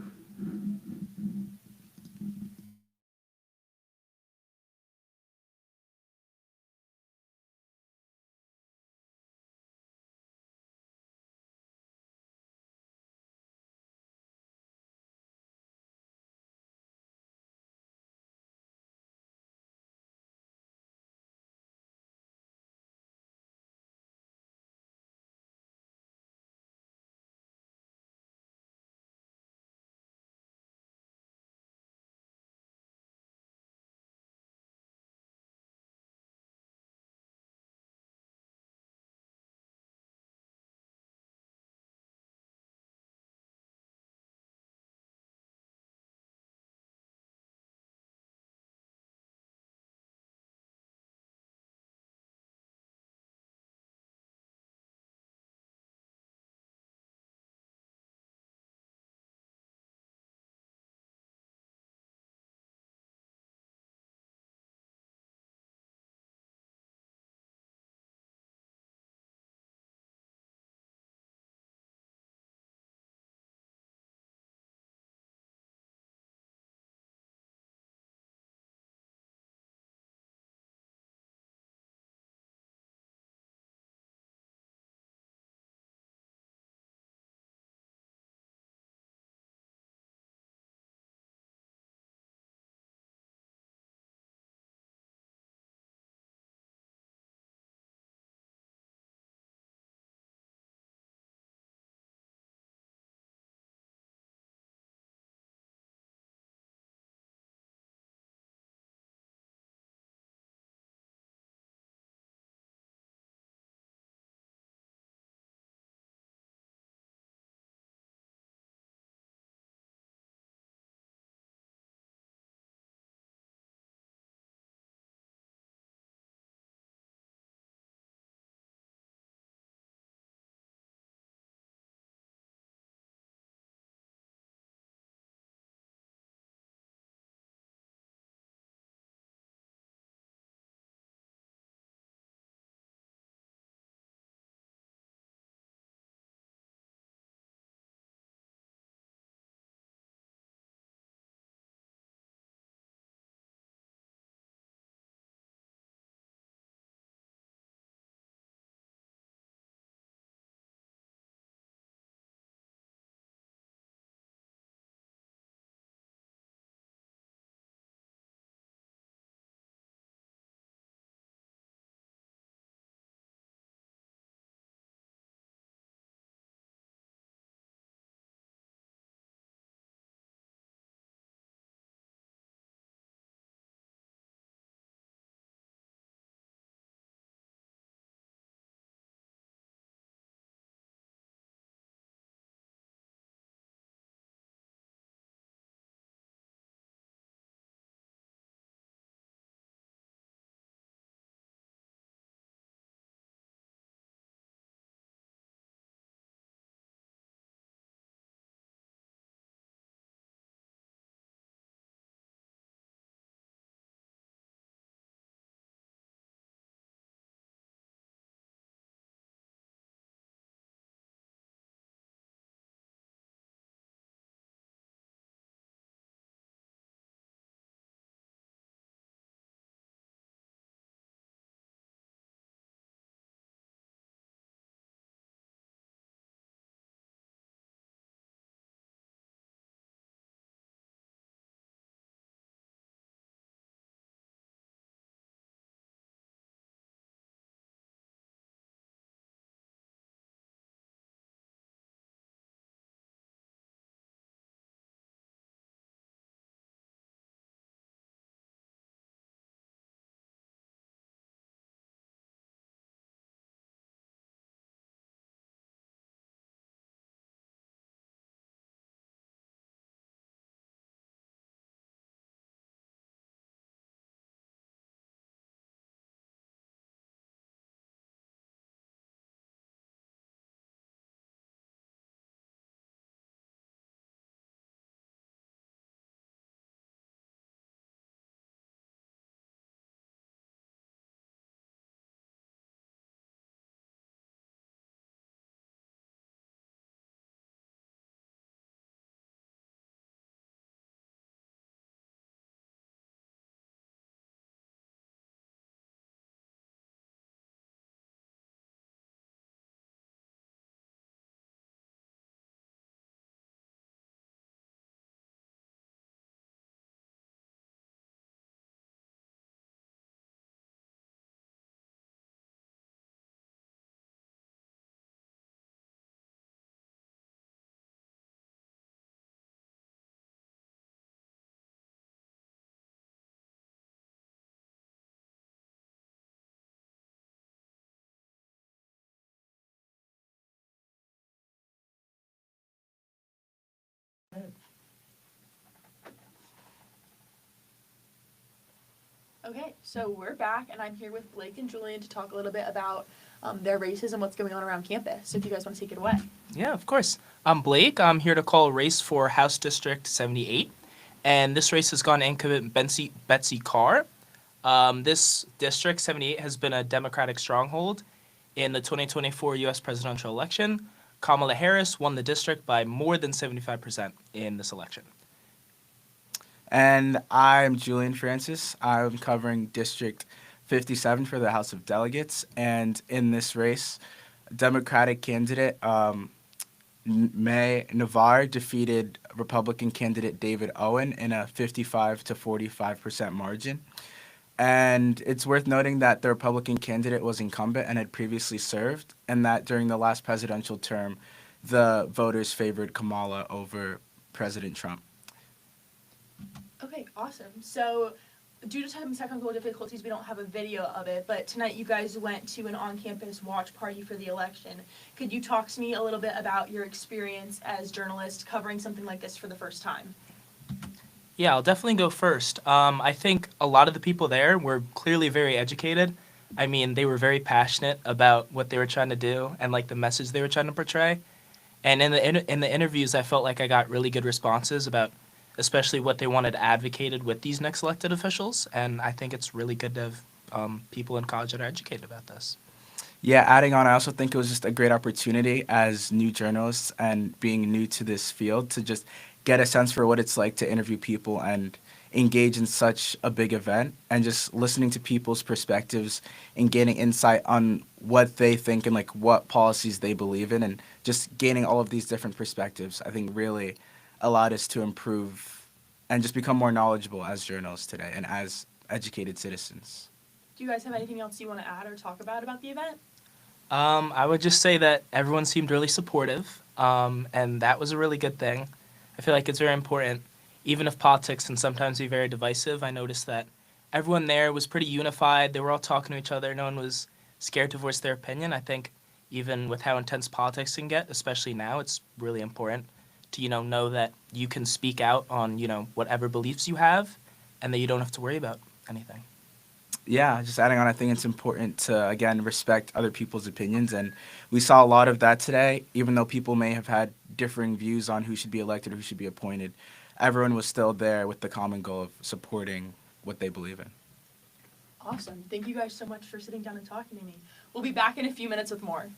Okay, so we're back, and I'm here with Blake and Julian to talk a little bit about their races and what's going on around campus. So if you guys want to take it away. Yeah, of course. I'm Blake. I'm here to call a race for House District 78. And this race has gone to incumbent Betsy Carr. This District 78 has been a Democratic stronghold in the 2024 U.S. presidential election. Kamala Harris won the district by more than 75% in this election. And I'm Julian Francis. I'm covering District 57 for the House of Delegates. And in this race, Democratic candidate May Navarre defeated Republican candidate David Owen in a 55 to 45% margin. And it's worth noting that the Republican candidate was incumbent and had previously served, and that during the last presidential term, the voters favored Kamala over President Trump. Okay, awesome. So due to some technical difficulties, we don't have a video of it, but tonight you guys went to an on-campus watch party for the election. Could you talk to me a little bit about your experience as journalists covering something like this for the first time? Yeah, I'll definitely go first. I think a lot of the people there were clearly very educated. I mean, they were very passionate about what they were trying to do and like the message they were trying to portray. And in the interviews, I felt like I got really good responses about especially what they wanted advocated with these next elected officials. And I think it's really good to have people in college that are educated about this. Yeah, adding on, I also think it was just a great opportunity as new journalists and being new to this field to just get a sense for what it's like to interview people and engage in such a big event, and just listening to people's perspectives and gaining insight on what they think and like what policies they believe in, and just gaining all of these different perspectives, I think really allowed us to improve and just become more knowledgeable as journalists today and as educated citizens. Do you guys have anything else you want to add or talk about the event? I would just say that everyone seemed really supportive, and that was a really good thing. I feel like it's very important, even if politics can sometimes be very divisive. I noticed that everyone there was pretty unified. They were all talking to each other. No one was scared to voice their opinion. I think even with how intense politics can get, especially now, it's really important to, know that you can speak out on, whatever beliefs you have and that you don't have to worry about anything. Yeah, just adding on, I think it's important to, again, respect other people's opinions. And we saw a lot of that today, even though people may have had differing views on who should be elected or who should be appointed. Everyone was still there with the common goal of supporting what they believe in. Awesome. Thank you guys so much for sitting down and talking to me. We'll be back in a few minutes with more.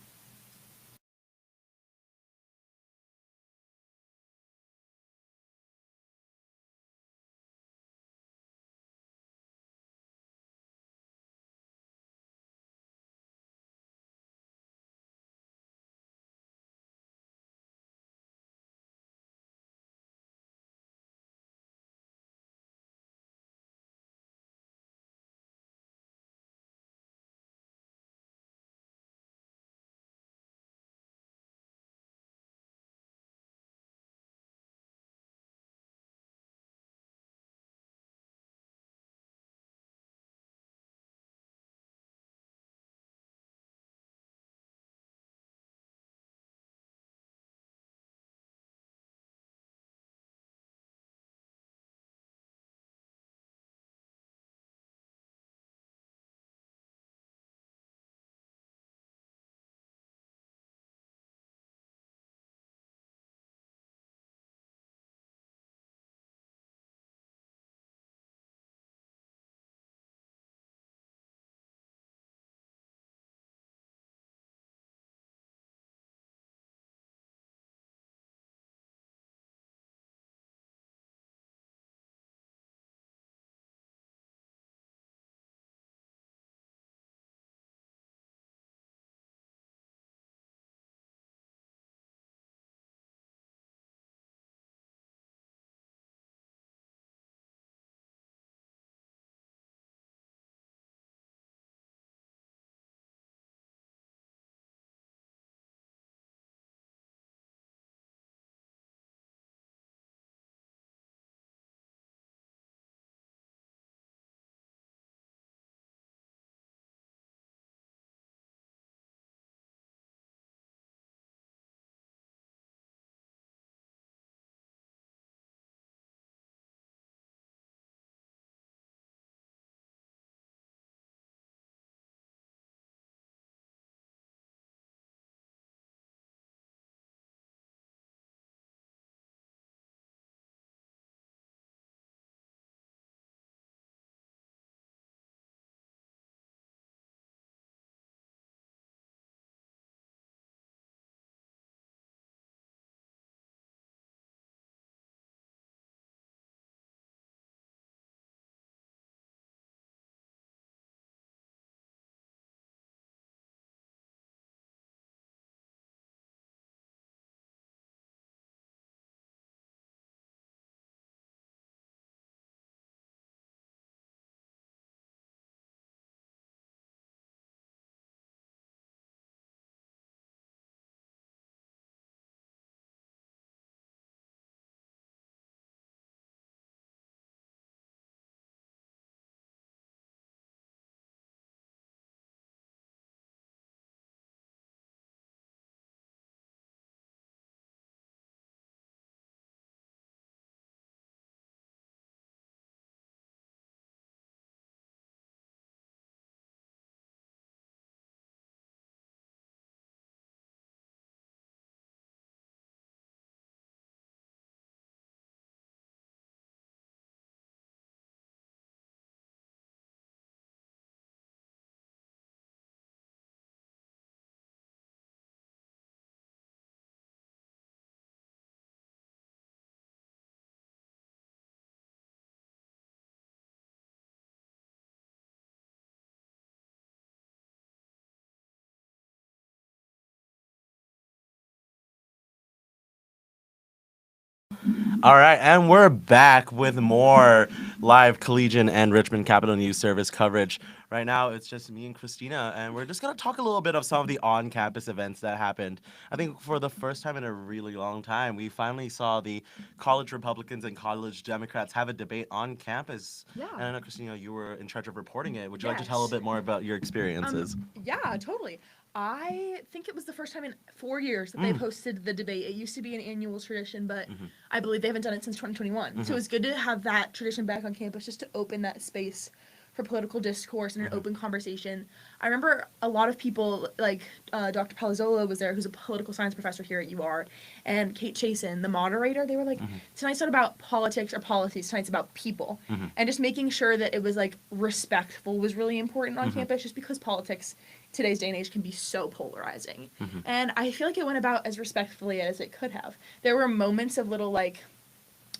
All right, and we're back with more live Collegian and Richmond Capital News Service coverage. Right now, it's just me and Christina, and we're just going to talk a little bit of some of the on-campus events that happened. I think for the first time in a really long time, we finally saw the college Republicans and college Democrats have a debate on campus. Yeah. And I know, Christina, you were in charge of reporting it. Would you like to tell a Yes. little bit more about your experiences? Yeah, totally. I think it was the first time in 4 years that they've hosted the debate. It used to be an annual tradition, but I believe they haven't done it since 2021. So it's good to have that tradition back on campus just to open that space for political discourse and an open conversation. I remember a lot of people, like Dr. Palazzolo was there, who's a political science professor here at UR, and Kate Chasen, the moderator. They were like, tonight's not about politics or policies, tonight's about people. And just making sure that it was like respectful was really important on campus, just because politics today's day and age can be so polarizing. And I feel like it went about as respectfully as it could have. There were moments of little like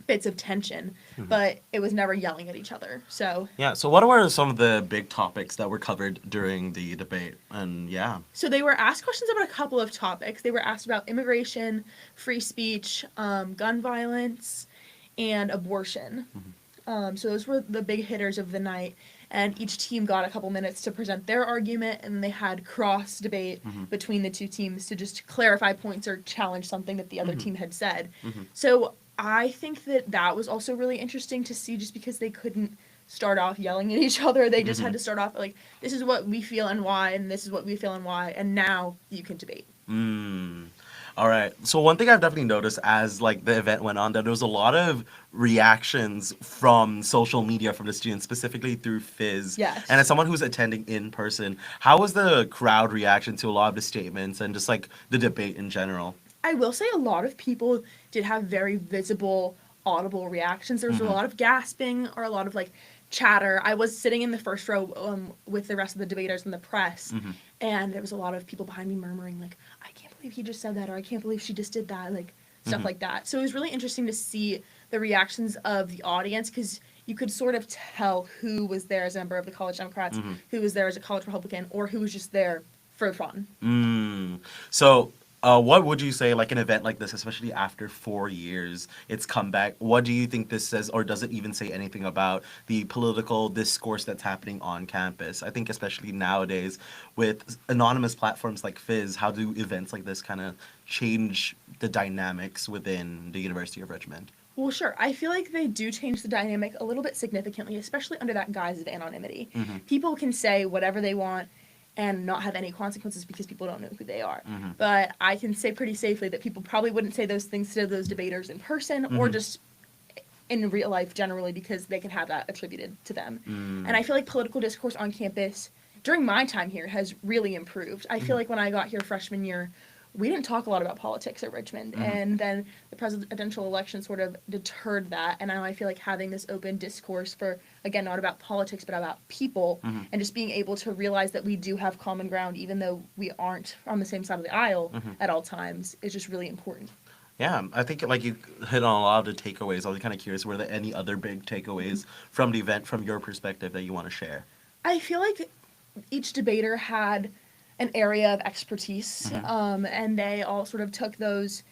bits of tension, but it was never yelling at each other. So Yeah, so what were some of the big topics that were covered during the debate? And yeah. So they were asked questions about a couple of topics. They were asked about immigration, free speech, gun violence, and abortion. So those were the big hitters of the night. And each team got a couple minutes to present their argument, and they had cross debate between the two teams to just clarify points or challenge something that the other team had said. So I think that that was also really interesting to see, just because they couldn't start off yelling at each other. They just had to start off like, this is what we feel and why, and this is what we feel and why, and now you can debate. All right. So one thing I've definitely noticed as like the event went on, that there was a lot of reactions from social media from the students, specifically through Fizz. Yes. And as someone who's attending in person, how was the crowd reaction to a lot of the statements and just like the debate in general? I will say a lot of people did have very visible, audible reactions. There was a lot of gasping or a lot of like chatter. I was sitting in the first row with the rest of the debaters and the press, and there was a lot of people behind me murmuring like, I can't believe he just said that, or I can't believe she just did that, like stuff like that. So it was really interesting to see the reactions of the audience, because you could sort of tell who was there as a member of the college Democrats, who was there as a college Republican, or who was just there for fun. So what would you say, like an event like this, especially after 4 years, it's come back, what do you think this says, or does it even say anything about the political discourse that's happening on campus? I think especially nowadays with anonymous platforms like Fizz, how do events like this kind of change the dynamics within the University of Richmond? Well, sure. I feel like they do change the dynamic a little bit significantly, especially under that guise of anonymity. People can say whatever they want and not have any consequences because people don't know who they are. But I can say pretty safely that people probably wouldn't say those things to those debaters in person or just in real life generally, because they can have that attributed to them. And I feel like political discourse on campus during my time here has really improved. I feel like when I got here freshman year, we didn't talk a lot about politics at Richmond, and then the presidential election sort of deterred that, and now I feel like having this open discourse for, again, not about politics, but about people, and just being able to realize that we do have common ground, even though we aren't on the same side of the aisle at all times, is just really important. Yeah, I think like you hit on a lot of the takeaways. I was kind of curious, were there any other big takeaways from the event from your perspective that you want to share? I feel like each debater had an area of expertise, and they all sort of took those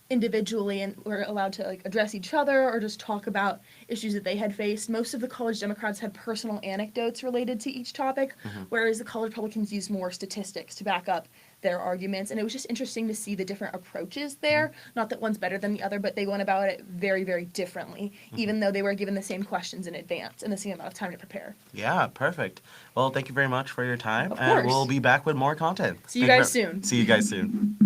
individually and were allowed to like address each other or just talk about issues that they had faced. Most of the college Democrats had personal anecdotes related to each topic, whereas the college Republicans used more statistics to back up their arguments. And it was just interesting to see the different approaches there. Not that one's better than the other, but they went about it very, very differently, even though they were given the same questions in advance and the same amount of time to prepare. Yeah, perfect. Well, thank you very much for your time, Of and course. we'll be back with more content. See you guys soon. See you guys soon.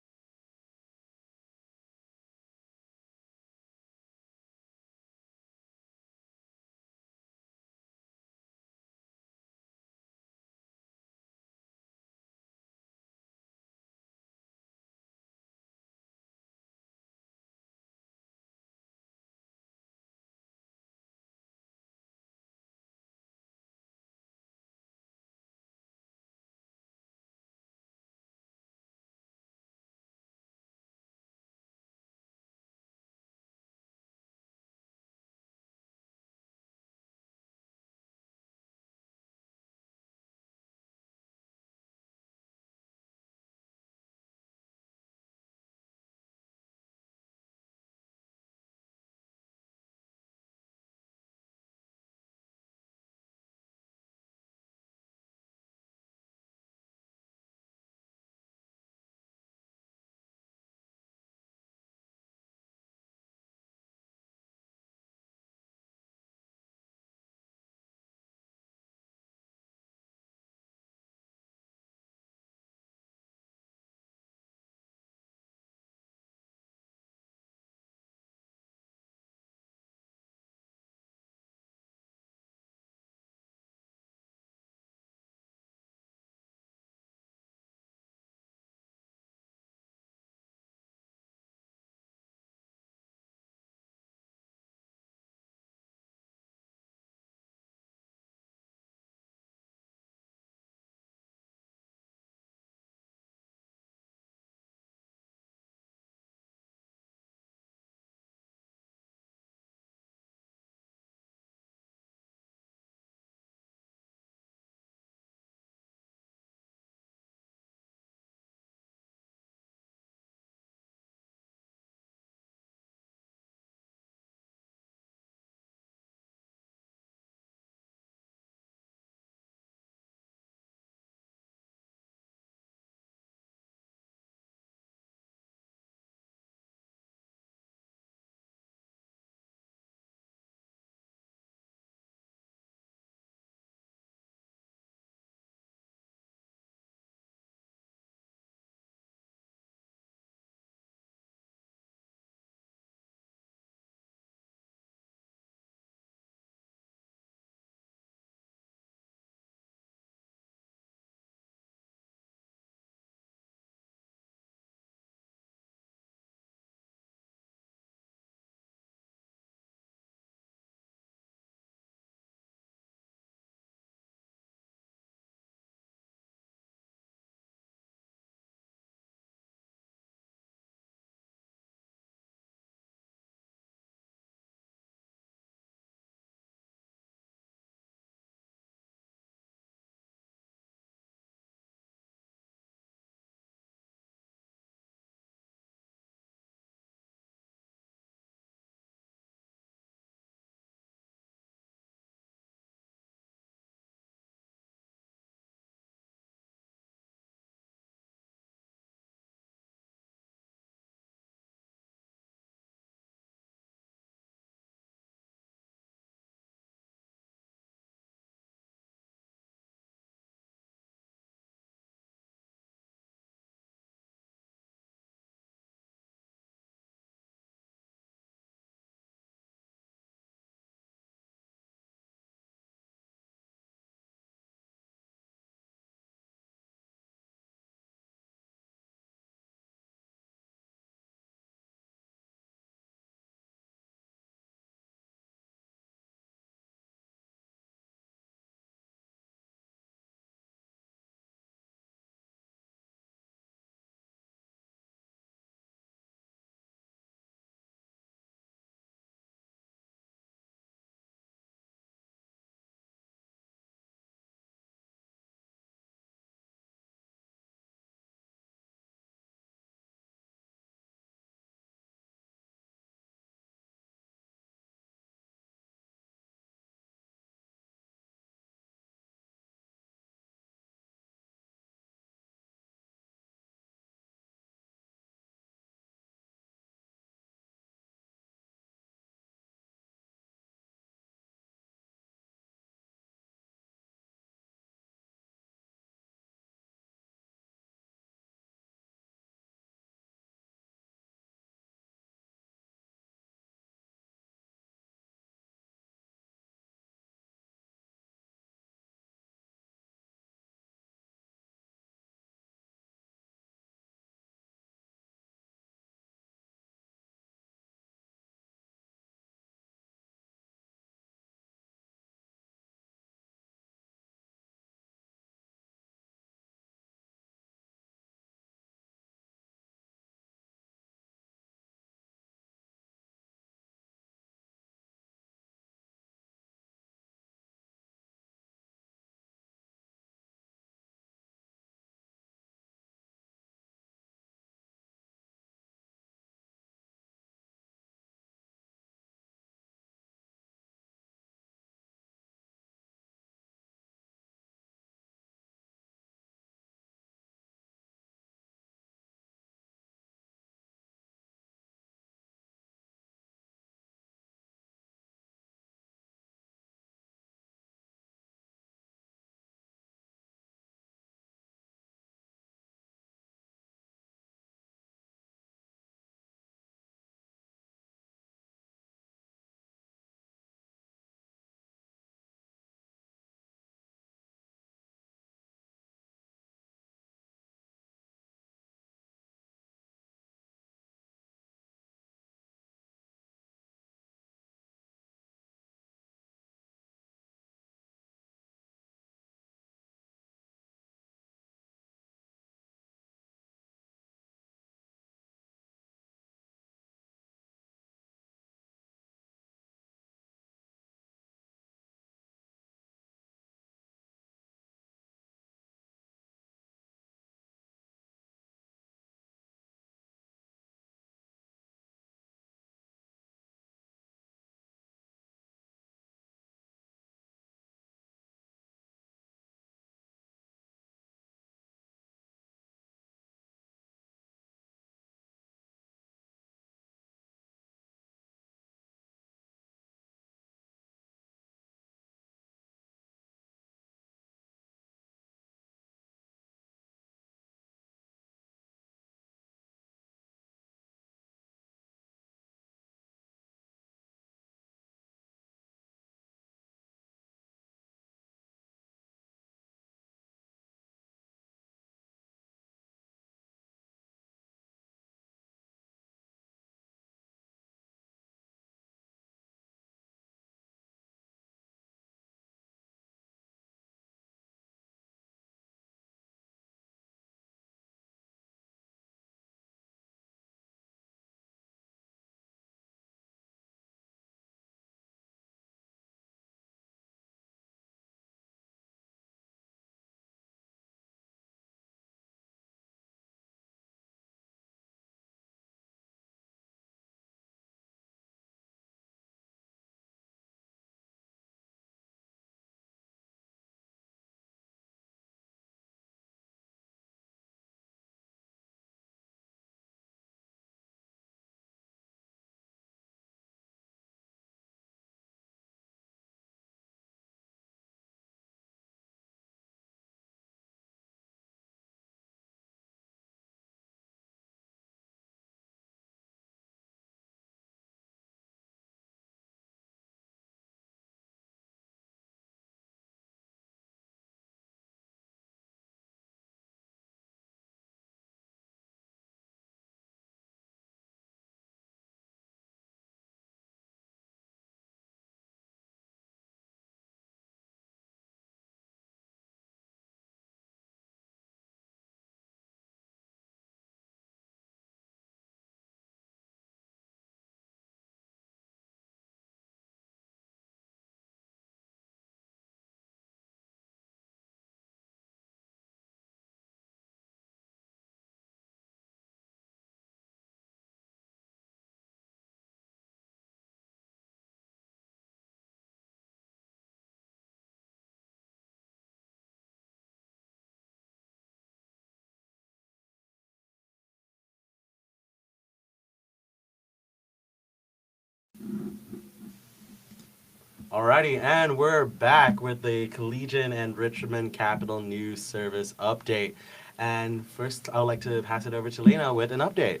Alrighty, and we're back with the Collegian and Richmond Capital News Service update. And first, I would like to pass it over to Lena with an update.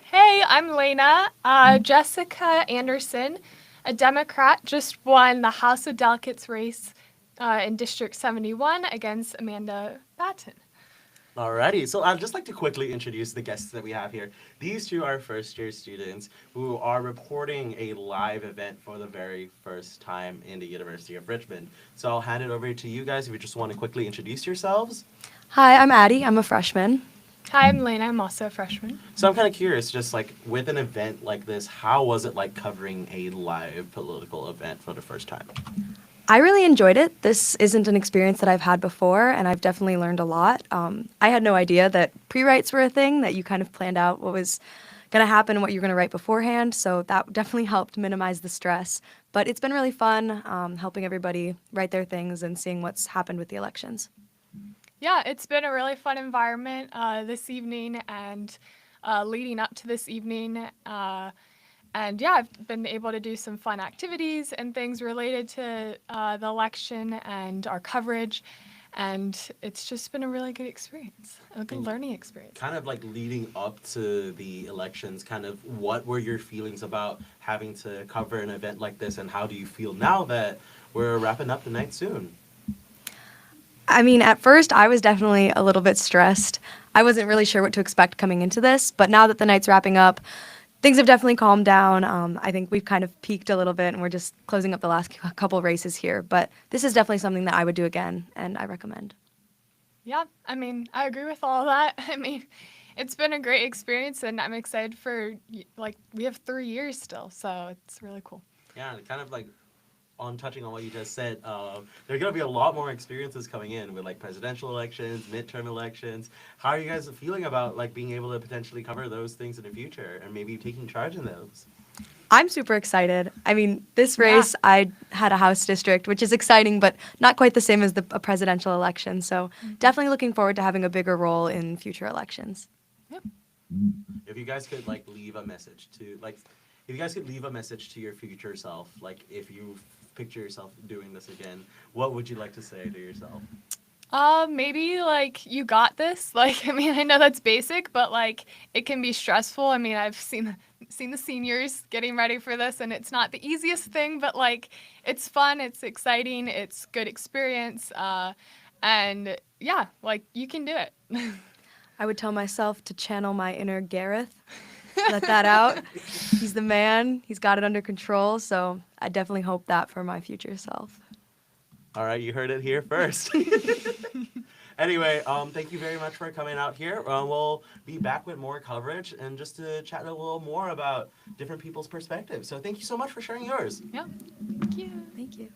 Hey, I'm Lena. Jessica Anderson, a Democrat, just won the House of Delegates race in District 71 against Amanda Batten. Alrighty, so I'd just like to quickly introduce the guests that we have here. These two are first-year students who are reporting a live event for the very first time in the University of Richmond. So I'll hand it over to you guys if you just want to quickly introduce yourselves. Hi, I'm Addie. I'm a freshman. Hi, I'm Lena. I'm also a freshman. So I'm kind of curious, just like with an event like this, how was it like covering a live political event for the first time? I really enjoyed it. This isn't an experience that I've had before, and I've definitely learned a lot. I had no idea that pre-writes were a thing, that you kind of planned out what was going to happen and what you're going to write beforehand, so that definitely helped minimize the stress. But it's been really fun helping everybody write their things and seeing what's happened with the elections. Yeah, it's been a really fun environment this evening and leading up to this evening. And yeah, I've been able to do some fun activities and things related to the election and our coverage. And it's just been a really good experience, a good learning experience. Kind of like leading up to the elections, kind of what were your feelings about having to cover an event like this, and how do you feel now that we're wrapping up the night soon? I mean, at first, I was definitely a little bit stressed. I wasn't really sure what to expect coming into this, but now that the night's wrapping up, things have definitely calmed down. I think we've kind of peaked a little bit, and we're just closing up the last couple races here. But this is definitely something that I would do again, and I recommend. Yeah, I mean, I agree with all that. I mean, it's been a great experience, and I'm excited for, like, we have 3 years still, so it's really cool. Yeah, and kind of like touching on what you just said, there are going to be a lot more experiences coming in with like presidential elections, midterm elections. How are you guys feeling about like being able to potentially cover those things in the future and maybe taking charge in those? I'm super excited. I mean, this race, I had a House district, which is exciting, but not quite the same as a presidential election. So definitely looking forward to having a bigger role in future elections. If you guys could like leave a message to like, if you guys could leave a message to your future self, like if you picture yourself doing this again, what would you like to say to yourself? Maybe like you got this. Like, I mean, I know that's basic, but like it can be stressful. I mean, I've seen the seniors getting ready for this, and it's not the easiest thing, but like it's fun, it's exciting, it's good experience, and yeah, like you can do it. I would tell myself to channel my inner Gareth. Let that out. He's the man. He's got it under control. So I definitely hope that for my future self. All right, you heard it here first. Anyway, thank you very much for coming out here. We'll be back with more coverage and just to chat a little more about different people's perspectives. So thank you so much for sharing yours. Yeah, thank you. Thank you.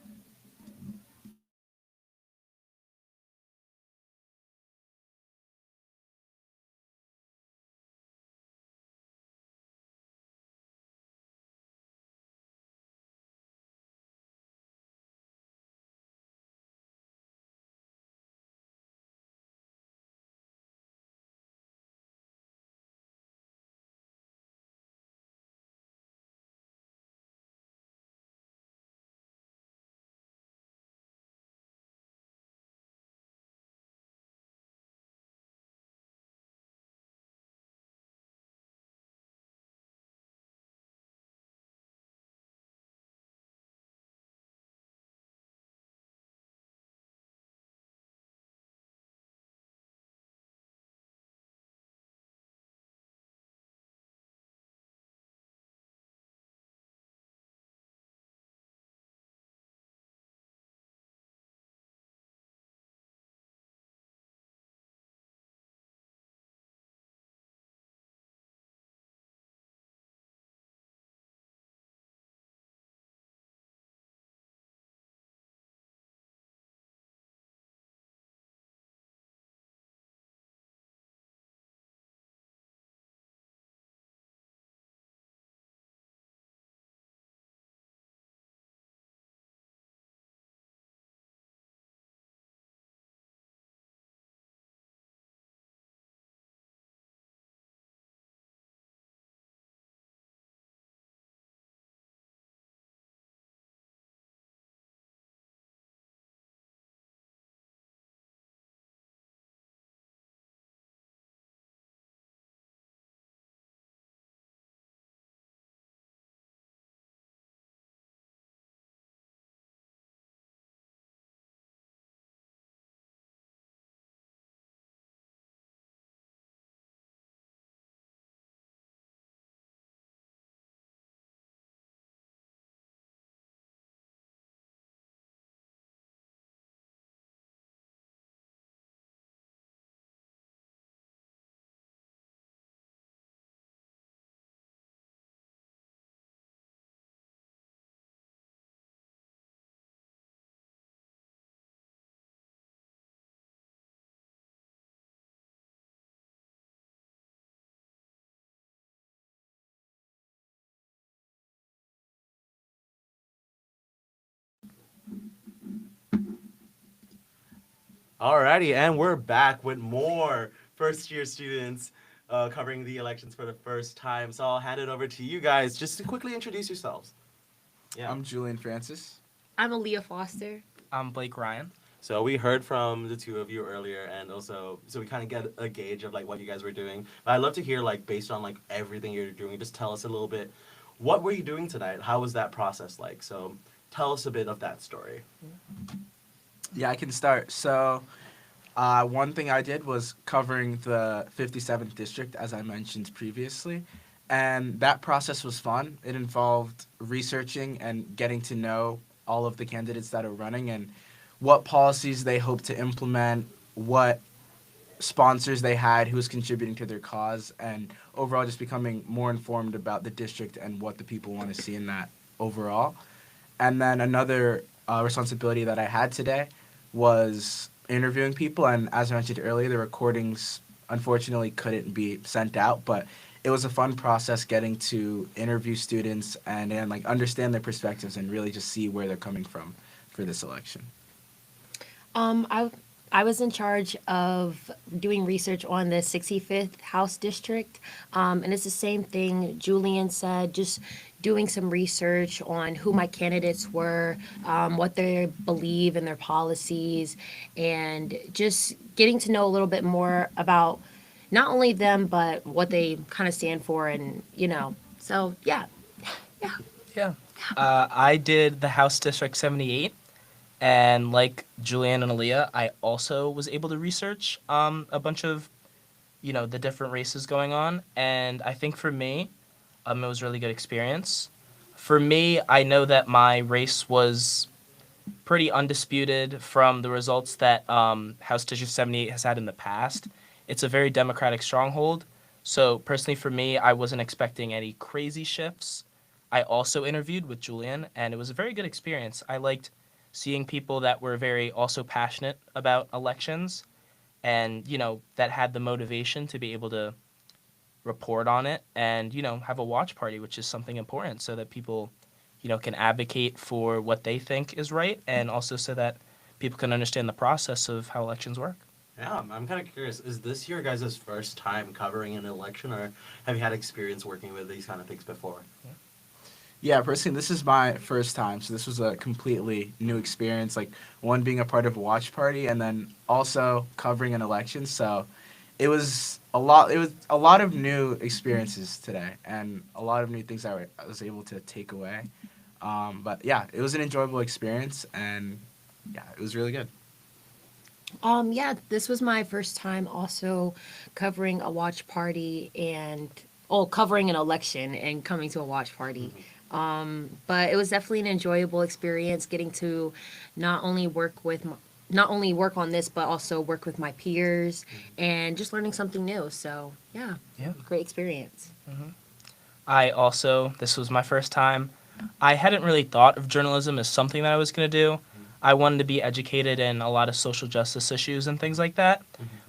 Alrighty, and we're back with more first-year students covering the elections for the first time. So I'll hand it over to you guys just to quickly introduce yourselves. Yeah. I'm Julian Francis. I'm Aaliyah Foster. I'm Blake Ryan. So we heard from the two of you earlier, and also so we kind of get a gauge of like what you guys were doing. But I'd love to hear like based on like everything you're doing, just tell us a little bit. What were you doing tonight? How was that process like? So tell us a bit of that story. Yeah, I can start. So, one thing I did was covering the 57th district, as I mentioned previously, and that process was fun. It involved researching and getting to know all of the candidates that are running and what policies they hope to implement, what sponsors they had, who was contributing to their cause, and overall just becoming more informed about the district and what the people want to see in that overall. And then another responsibility that I had today was interviewing people, and as I mentioned earlier, the recordings unfortunately couldn't be sent out, but it was a fun process getting to interview students and like understand their perspectives and really just see where they're coming from for this election. I was in charge of doing research on the 65th House District, and it's the same thing Julian said, just doing some research on who my candidates were, what they believe in their policies, and just getting to know a little bit more about not only them, but what they kind of stand for, and, so yeah. Yeah. I did the House District 78. And like Julian and Aaliyah, I also was able to research a bunch of, the different races going on. And I think for me, it was a really good experience. For me, I know that my race was pretty undisputed from the results that House District 78 has had in the past. It's a very Democratic stronghold. So personally for me, I wasn't expecting any crazy shifts. I also interviewed with Julian, and it was a very good experience. I liked seeing people that were very also passionate about elections and, that had the motivation to be able to report on it and, have a watch party, which is something important so that people, can advocate for what they think is right and also so that people can understand the process of how elections work. Yeah, I'm kind of curious. Is this your guys' first time covering an election, or have you had experience working with these kind of things before? Yeah, personally, this is my first time, so this was a completely new experience, like one being a part of a watch party and then also covering an election. So it was a lot of new experiences today and a lot of new things I was able to take away. But yeah, it was an enjoyable experience, and yeah, it was really good. Yeah, this was my first time also covering a watch party and covering an election and coming to a watch party. But it was definitely an enjoyable experience getting to not only work on this, but also work with my peers and just learning something new. So yeah, great experience. This was my first time. I hadn't really thought of journalism as something that I was going to do. I wanted to be educated in a lot of social justice issues and things like that,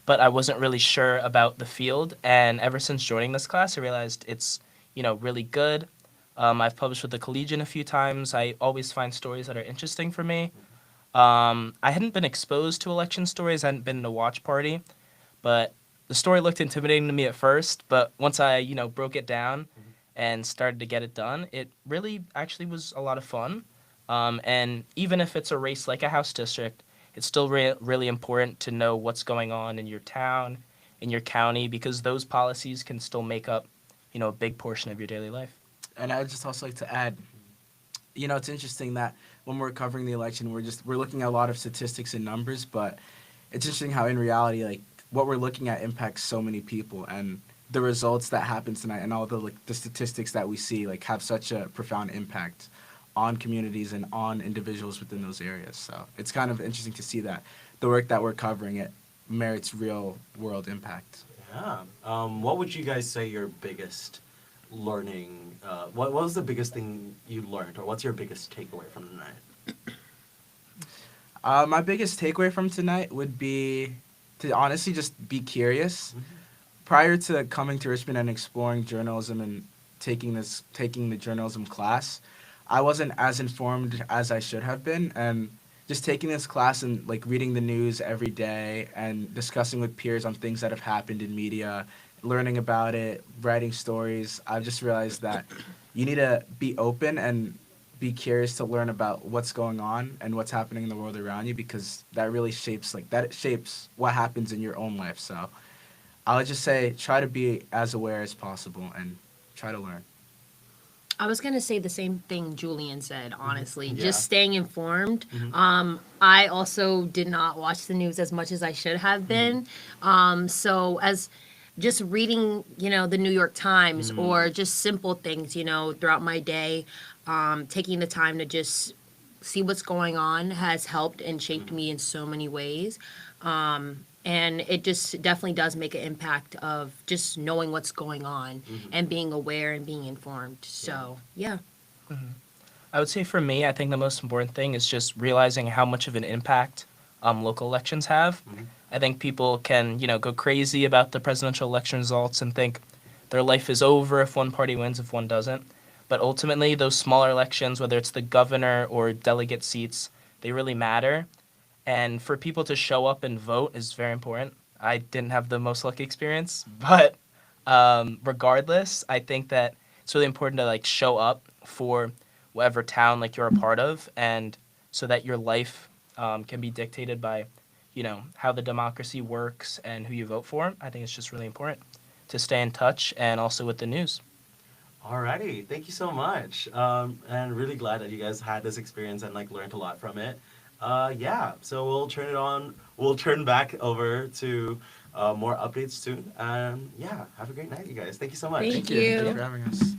but I wasn't really sure about the field. And ever since joining this class, I realized it's, really good. I've published with the Collegian a few times. I always find stories that are interesting for me. I hadn't been exposed to election stories. I hadn't been in a watch party, but the story looked intimidating to me at first. But once I, broke it down and started to get it done, it really actually was a lot of fun. And even if it's a race like a House district, it's still really important to know what's going on in your town, in your county, because those policies can still make up, a big portion of your daily life. And I'd just also like to add, it's interesting that when we're covering the election, we're looking at a lot of statistics and numbers, but it's interesting how in reality, like, what we're looking at impacts so many people, and the results that happen tonight and all the statistics that we see, like, have such a profound impact on communities and on individuals within those areas. So it's kind of interesting to see that the work that we're covering, it merits real world impact. Yeah. What would you guys say your biggest learning, what was the biggest thing you learned, or what's your biggest takeaway from tonight? My biggest takeaway from tonight would be to honestly just be curious. Prior to coming to Richmond and exploring journalism and taking the journalism class, I wasn't as informed as I should have been, and just taking this class and like reading the news every day and discussing with peers on things that have happened in media, learning about it, writing stories, I've just realized that you need to be open and be curious to learn about what's going on and what's happening in the world around you, because that really shapes what happens in your own life. So I would just say try to be as aware as possible and try to learn. I was going to say the same thing Julian said, honestly. Yeah. Just staying informed. Mhm. I also did not watch the news as much as I should have been. So as just reading, the New York Times or just simple things, throughout my day, taking the time to just see what's going on has helped and shaped me in so many ways. And it just definitely does make an impact of just knowing what's going on and being aware and being informed. So, yeah. I would say for me, I think the most important thing is just realizing how much of an impact local elections have. I think people can, go crazy about the presidential election results and think their life is over if one party wins, if one doesn't. But ultimately, those smaller elections, whether it's the governor or delegate seats, they really matter. And for people to show up and vote is very important. I didn't have the most lucky experience, but regardless, I think that it's really important to like show up for whatever town like you're a part of, and so that your life can be dictated by, how the democracy works and who you vote for. I think it's just really important to stay in touch, and also with the news. Alrighty, thank you so much. And really glad that you guys had this experience and like learned a lot from it. Yeah, so we'll turn back over to more updates soon. And yeah, have a great night, you guys. Thank you so much. Thank you. Thank you for having us.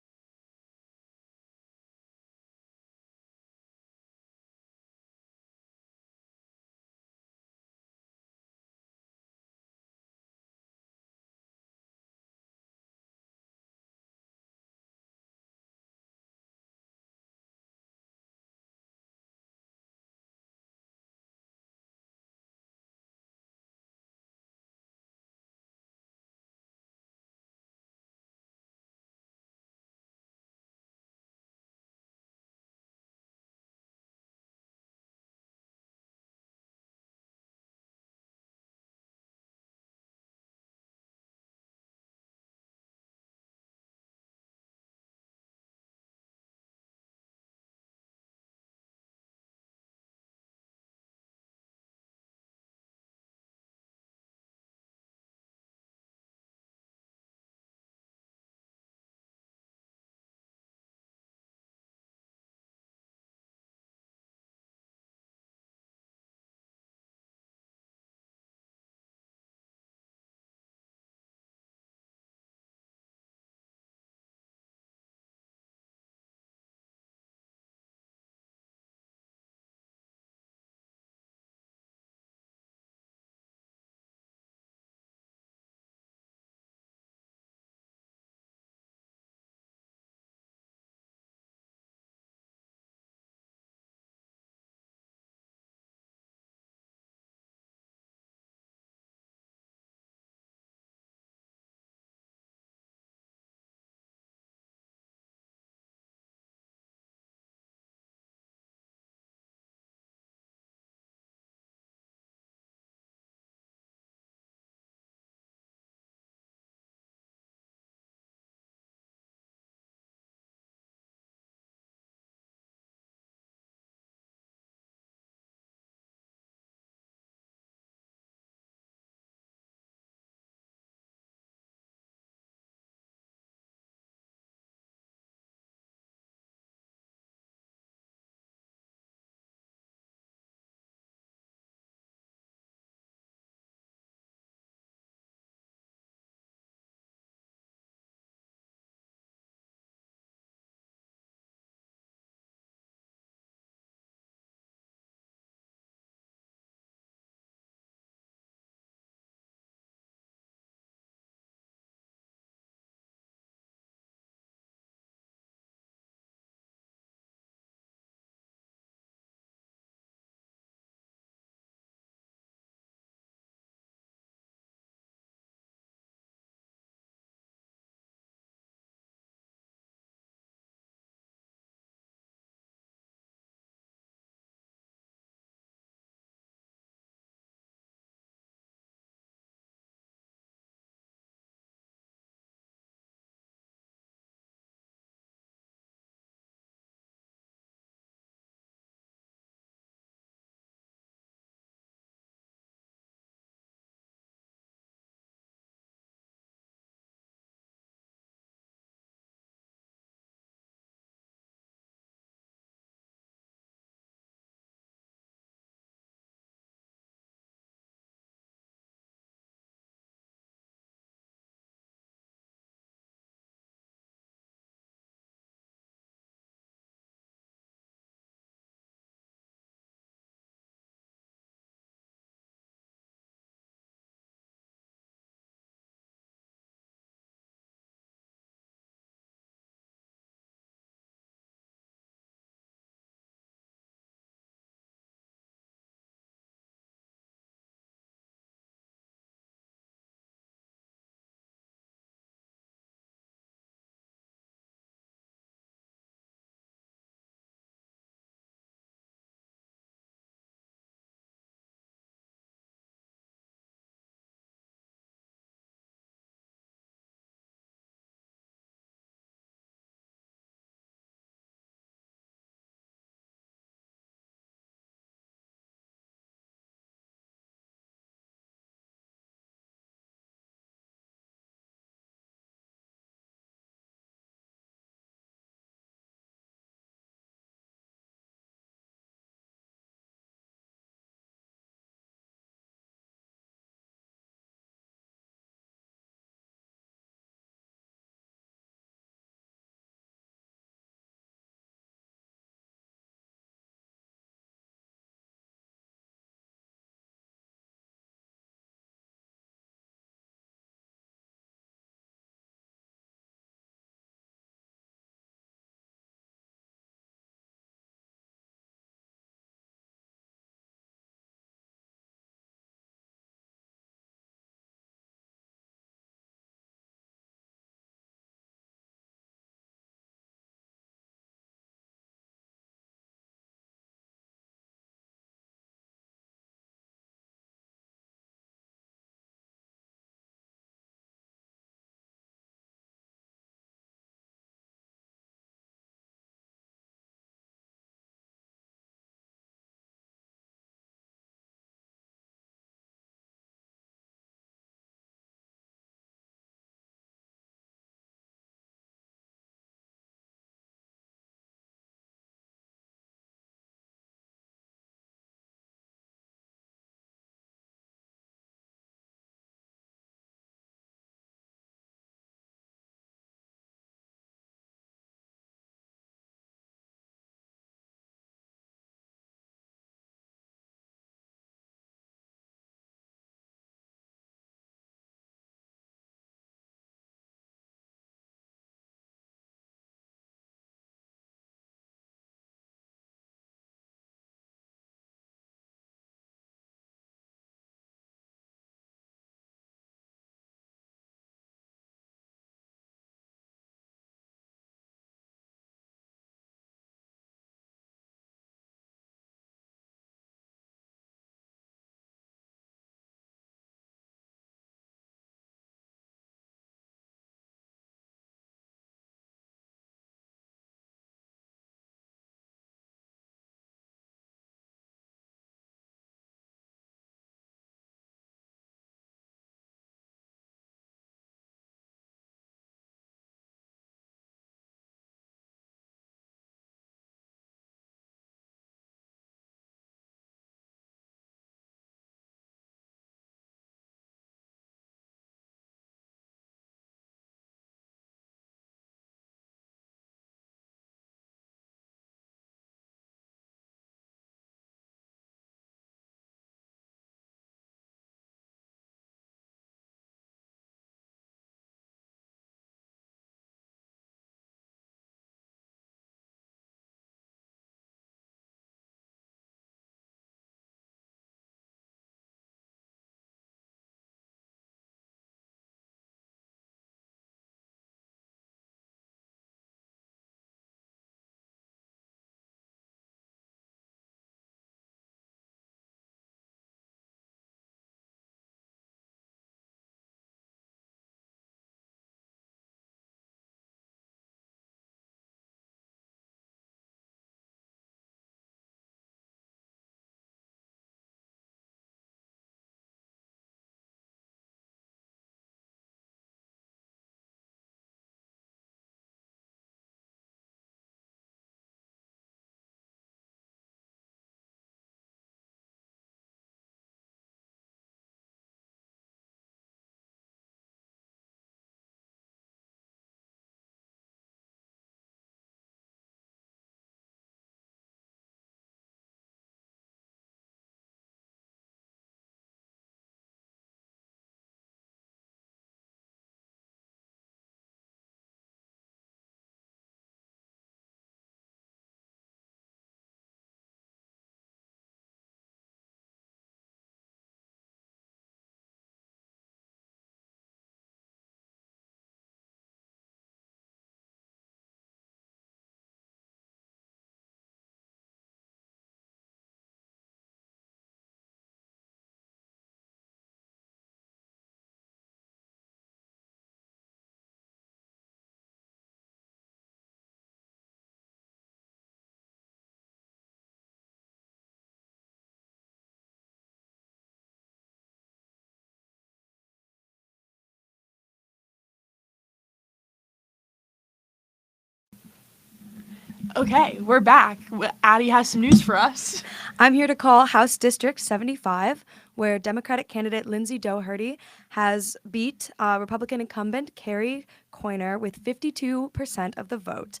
Okay, we're back. Addie has some news for us. I'm here to call House District 75, where Democratic candidate Lindsay Doherty has beat Republican incumbent Carrie Coiner with 52% of the vote.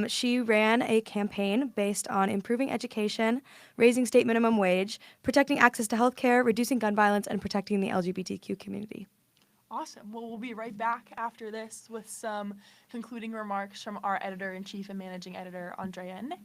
She ran a campaign based on improving education, raising state minimum wage, protecting access to health care, reducing gun violence, and protecting the LGBTQ community. Awesome. Well, we'll be right back after this with some concluding remarks from our editor-in-chief and managing editor, Andrea and Nick.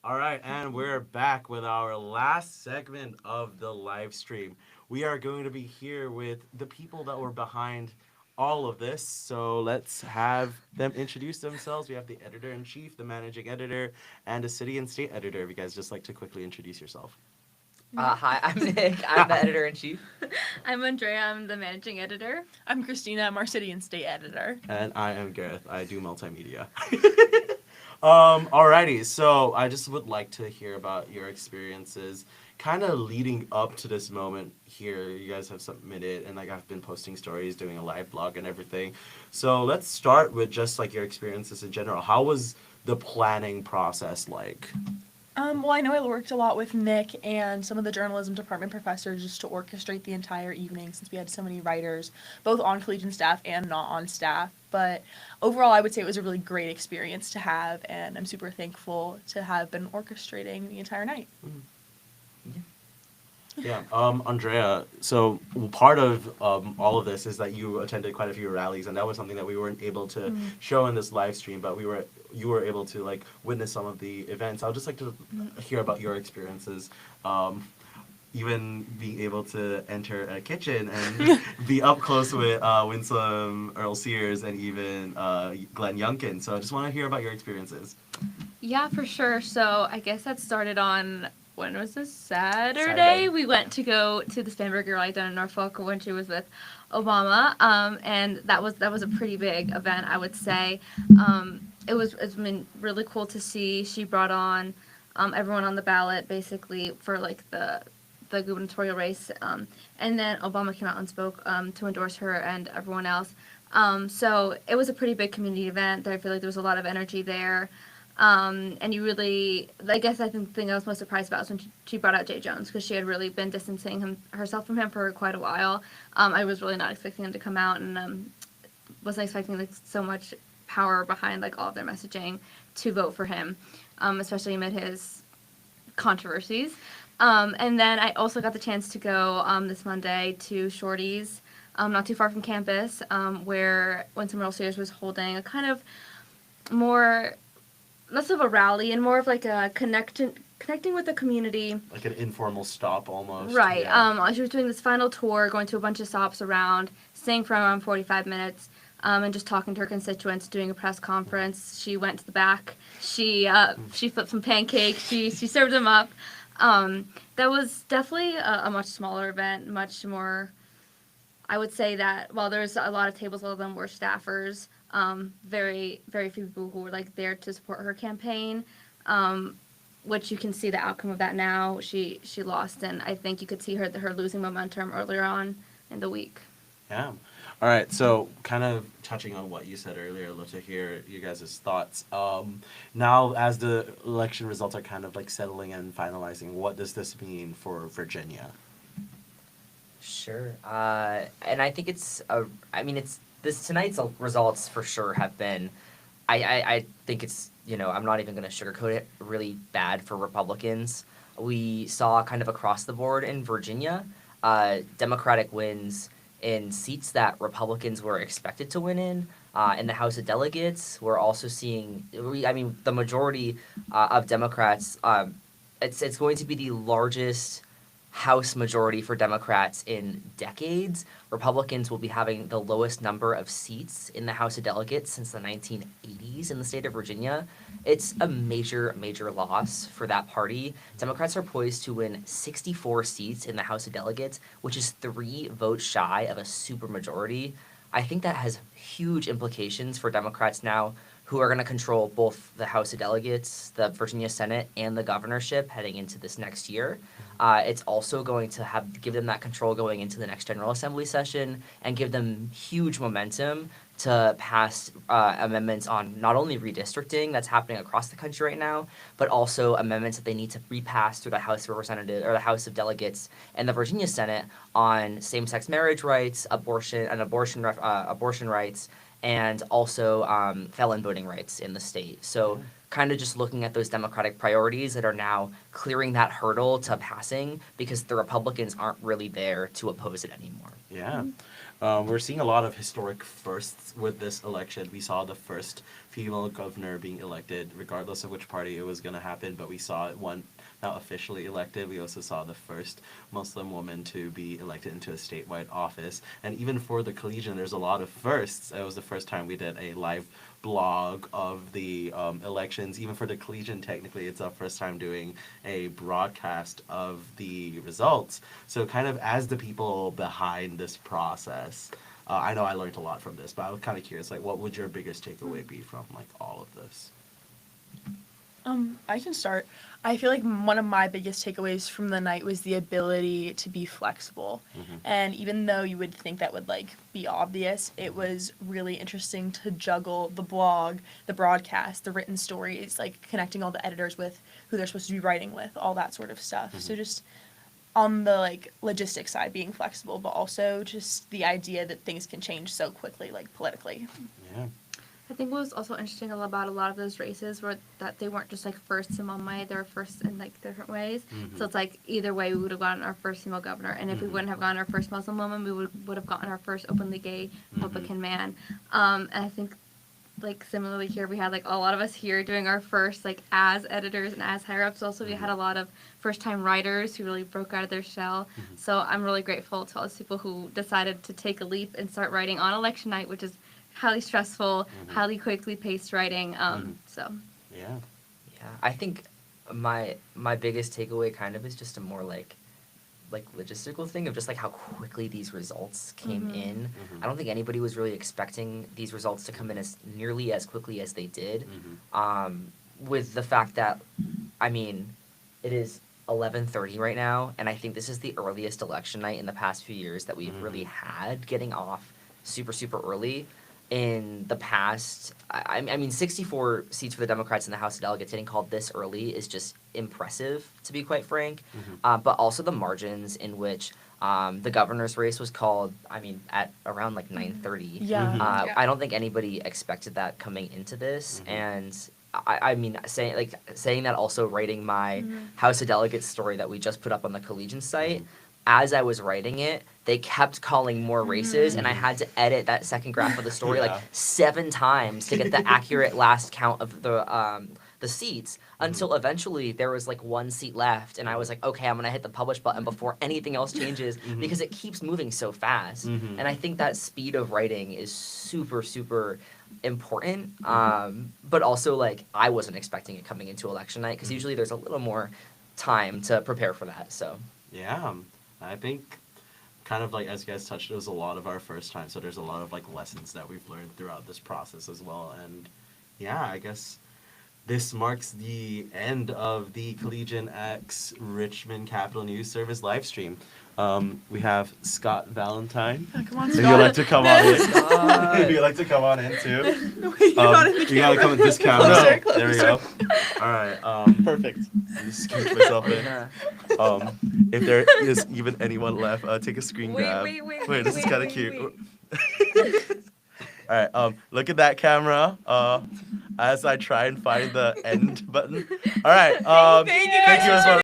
All right, and we're back with our last segment of the live stream. We are going to be here with the people that were behind all of this. So let's have them introduce themselves. We have the editor-in-chief, the managing editor, and a city and state editor. If you guys just like to quickly introduce yourself. Hi, I'm Nick. I'm the editor-in-chief. I'm Andrea. I'm the managing editor. I'm Christina. I'm our city and state editor. And I am Gareth. I do multimedia. Alrighty, so I just would like to hear about your experiences kind of leading up to this moment here. You guys have submitted, and like I've been posting stories, doing a live blog and everything. So let's start with just like your experiences in general. How was the planning process like? Well, I know I worked a lot with Nick and some of the journalism department professors just to orchestrate the entire evening since we had so many writers, both on Collegian staff and not on staff. But overall, I would say it was a really great experience to have, and I'm super thankful to have been orchestrating the entire night. Yeah, Andrea, so part of all of this is that you attended quite a few rallies, and that was something that we weren't able to show in this live stream, but you were able to like witness some of the events. I'd just like to hear about your experiences, even being able to enter a kitchen and be up close with Winsome Earl Sears and even Glenn Youngkin. So I just want to hear about your experiences. Yeah, for sure. So I guess that started on, when was this? Saturday. We went to go to the Spanberger rally down in Norfolk when she was with Obama, and that was a pretty big event, I would say. It's been really cool to see. She brought on everyone on the ballot basically for like the gubernatorial race, and then Obama came out and spoke to endorse her and everyone else. So it was a pretty big community event. I feel like there was a lot of energy there. And you really, I guess I think the thing I was most surprised about was when she brought out Jay Jones, because she had really been distancing herself from him for quite a while. I was really not expecting him to come out, and wasn't expecting like so much power behind like all of their messaging to vote for him, especially amid his controversies. And then I also got the chance to go this Monday to Shorty's, not too far from campus, where Winsome Earl Sears was holding a kind of more, less of a rally and more of like a connecting with the community. Like an informal stop almost. Right. Yeah. She was doing this final tour, going to a bunch of stops around, staying for around 45 minutes, and just talking to her constituents, doing a press conference. She went to the back. She flipped some pancakes. She served them up. That was definitely a much smaller event, much more, I would say that while there's a lot of tables, all of them were staffers. Very, very few people who were like there to support her campaign, which you can see the outcome of that now. She lost, and I think you could see her losing momentum earlier on in the week. Yeah. All right. So kind of touching on what you said earlier, I'd love to hear you guys' thoughts. Now, as the election results are kind of like settling and finalizing, what does this mean for Virginia? Sure. And I think tonight's results for sure have been, I think it's, I'm not even going to sugarcoat it, really bad for Republicans. We saw kind of across the board in Virginia, Democratic wins in seats that Republicans were expected to win in the House of Delegates. We're also seeing, the majority of Democrats, it's going to be the largest House majority for Democrats in decades. Republicans will be having the lowest number of seats in the House of Delegates since the 1980s in the state of Virginia. It's a major, major loss for that party. Democrats are poised to win 64 seats in the House of Delegates, which is 3 votes shy of a supermajority. I think that has huge implications for Democrats now, who are going to control both the House of Delegates, the Virginia Senate, and the governorship heading into this next year. It's also going to give them that control going into the next General Assembly session and give them huge momentum to pass amendments on not only redistricting that's happening across the country right now, but also amendments that they need to repass through the House of Representatives or the House of Delegates and the Virginia Senate on same-sex marriage rights, abortion rights, and also felon voting rights in the state. So kind of just looking at those Democratic priorities that are now clearing that hurdle to passing because the Republicans aren't really there to oppose it anymore. Yeah. We're seeing a lot of historic firsts with this election. We saw the first female governor being elected, regardless of which party it was going to happen, but we saw one now officially elected. We also saw the first Muslim woman to be elected into a statewide office. And even for the Collegian, there's a lot of firsts. It was the first time we did a live blog of the elections. Even for the Collegian, technically, it's our first time doing a broadcast of the results. So kind of as the people behind this process, I know I learned a lot from this, but I was kind of curious, like, what would your biggest takeaway be from, like, all of this? I can start. I feel like one of my biggest takeaways from the night was the ability to be flexible. And even though you would think that would like be obvious, it was really interesting to juggle the blog, the broadcast, the written stories, like connecting all the editors with who they're supposed to be writing with, all that sort of stuff. So just on the like logistics side being flexible, but also just the idea that things can change so quickly, like politically. Yeah. I think what was also interesting about a lot of those races were that they weren't just like firsts in one way, they were firsts in like different ways. So it's like either way we would have gotten our first female governor, and if we wouldn't have gotten our first Muslim woman, we would have gotten our first openly gay Republican man. And I think like similarly here we had like a lot of us here doing our first like as editors and as higher ups. Also we had a lot of first time writers who really broke out of their shell. So I'm really grateful to all those people who decided to take a leap and start writing on election night, which is highly stressful, highly quickly paced writing. So yeah, I think my biggest takeaway kind of is just a more like logistical thing of just like how quickly these results came in. I don't think anybody was really expecting these results to come in as nearly as quickly as they did. With the fact that, I mean, it is 11:30 right now, and I think this is the earliest election night in the past few years that we've really had getting off super early. In the past, I mean, 64 seats for the Democrats in the House of Delegates getting called this early is just impressive, to be quite frank. But also the margins in which the governor's race was called, I mean, at around like 9:30. Yeah. I don't think anybody expected that coming into this. And I mean, saying that also writing my House of Delegates story that we just put up on the Collegian site, as I was writing it, they kept calling more races, and I had to edit that second graph of the story like 7 times to get the accurate last count of the seats, until eventually there was like 1 seat left, and I was like, okay, I'm gonna hit the publish button before anything else changes because it keeps moving so fast. And I think that speed of writing is super important, but also like I wasn't expecting it coming into election night, because usually there's a little more time to prepare for that. So yeah, I think kind of like as you guys touched, it was a lot of our first time, so there's a lot of like lessons that we've learned throughout this process as well. And yeah, I guess this marks the end of the Collegian X Richmond Capital News Service live stream. We have Scott Valentine. Come on, If Scott. you'd like to come on in. Scott. If you'd like to come on in too. No, you're not in the You gotta come in this camera. Closer. There we go. All right. Perfect. Just scooch myself in. If there is even anyone left, take a screen grab. Wait, this is kind of cute. All right. Look at that camera. As I try and find the end button. All right. Thank you Thank you as well.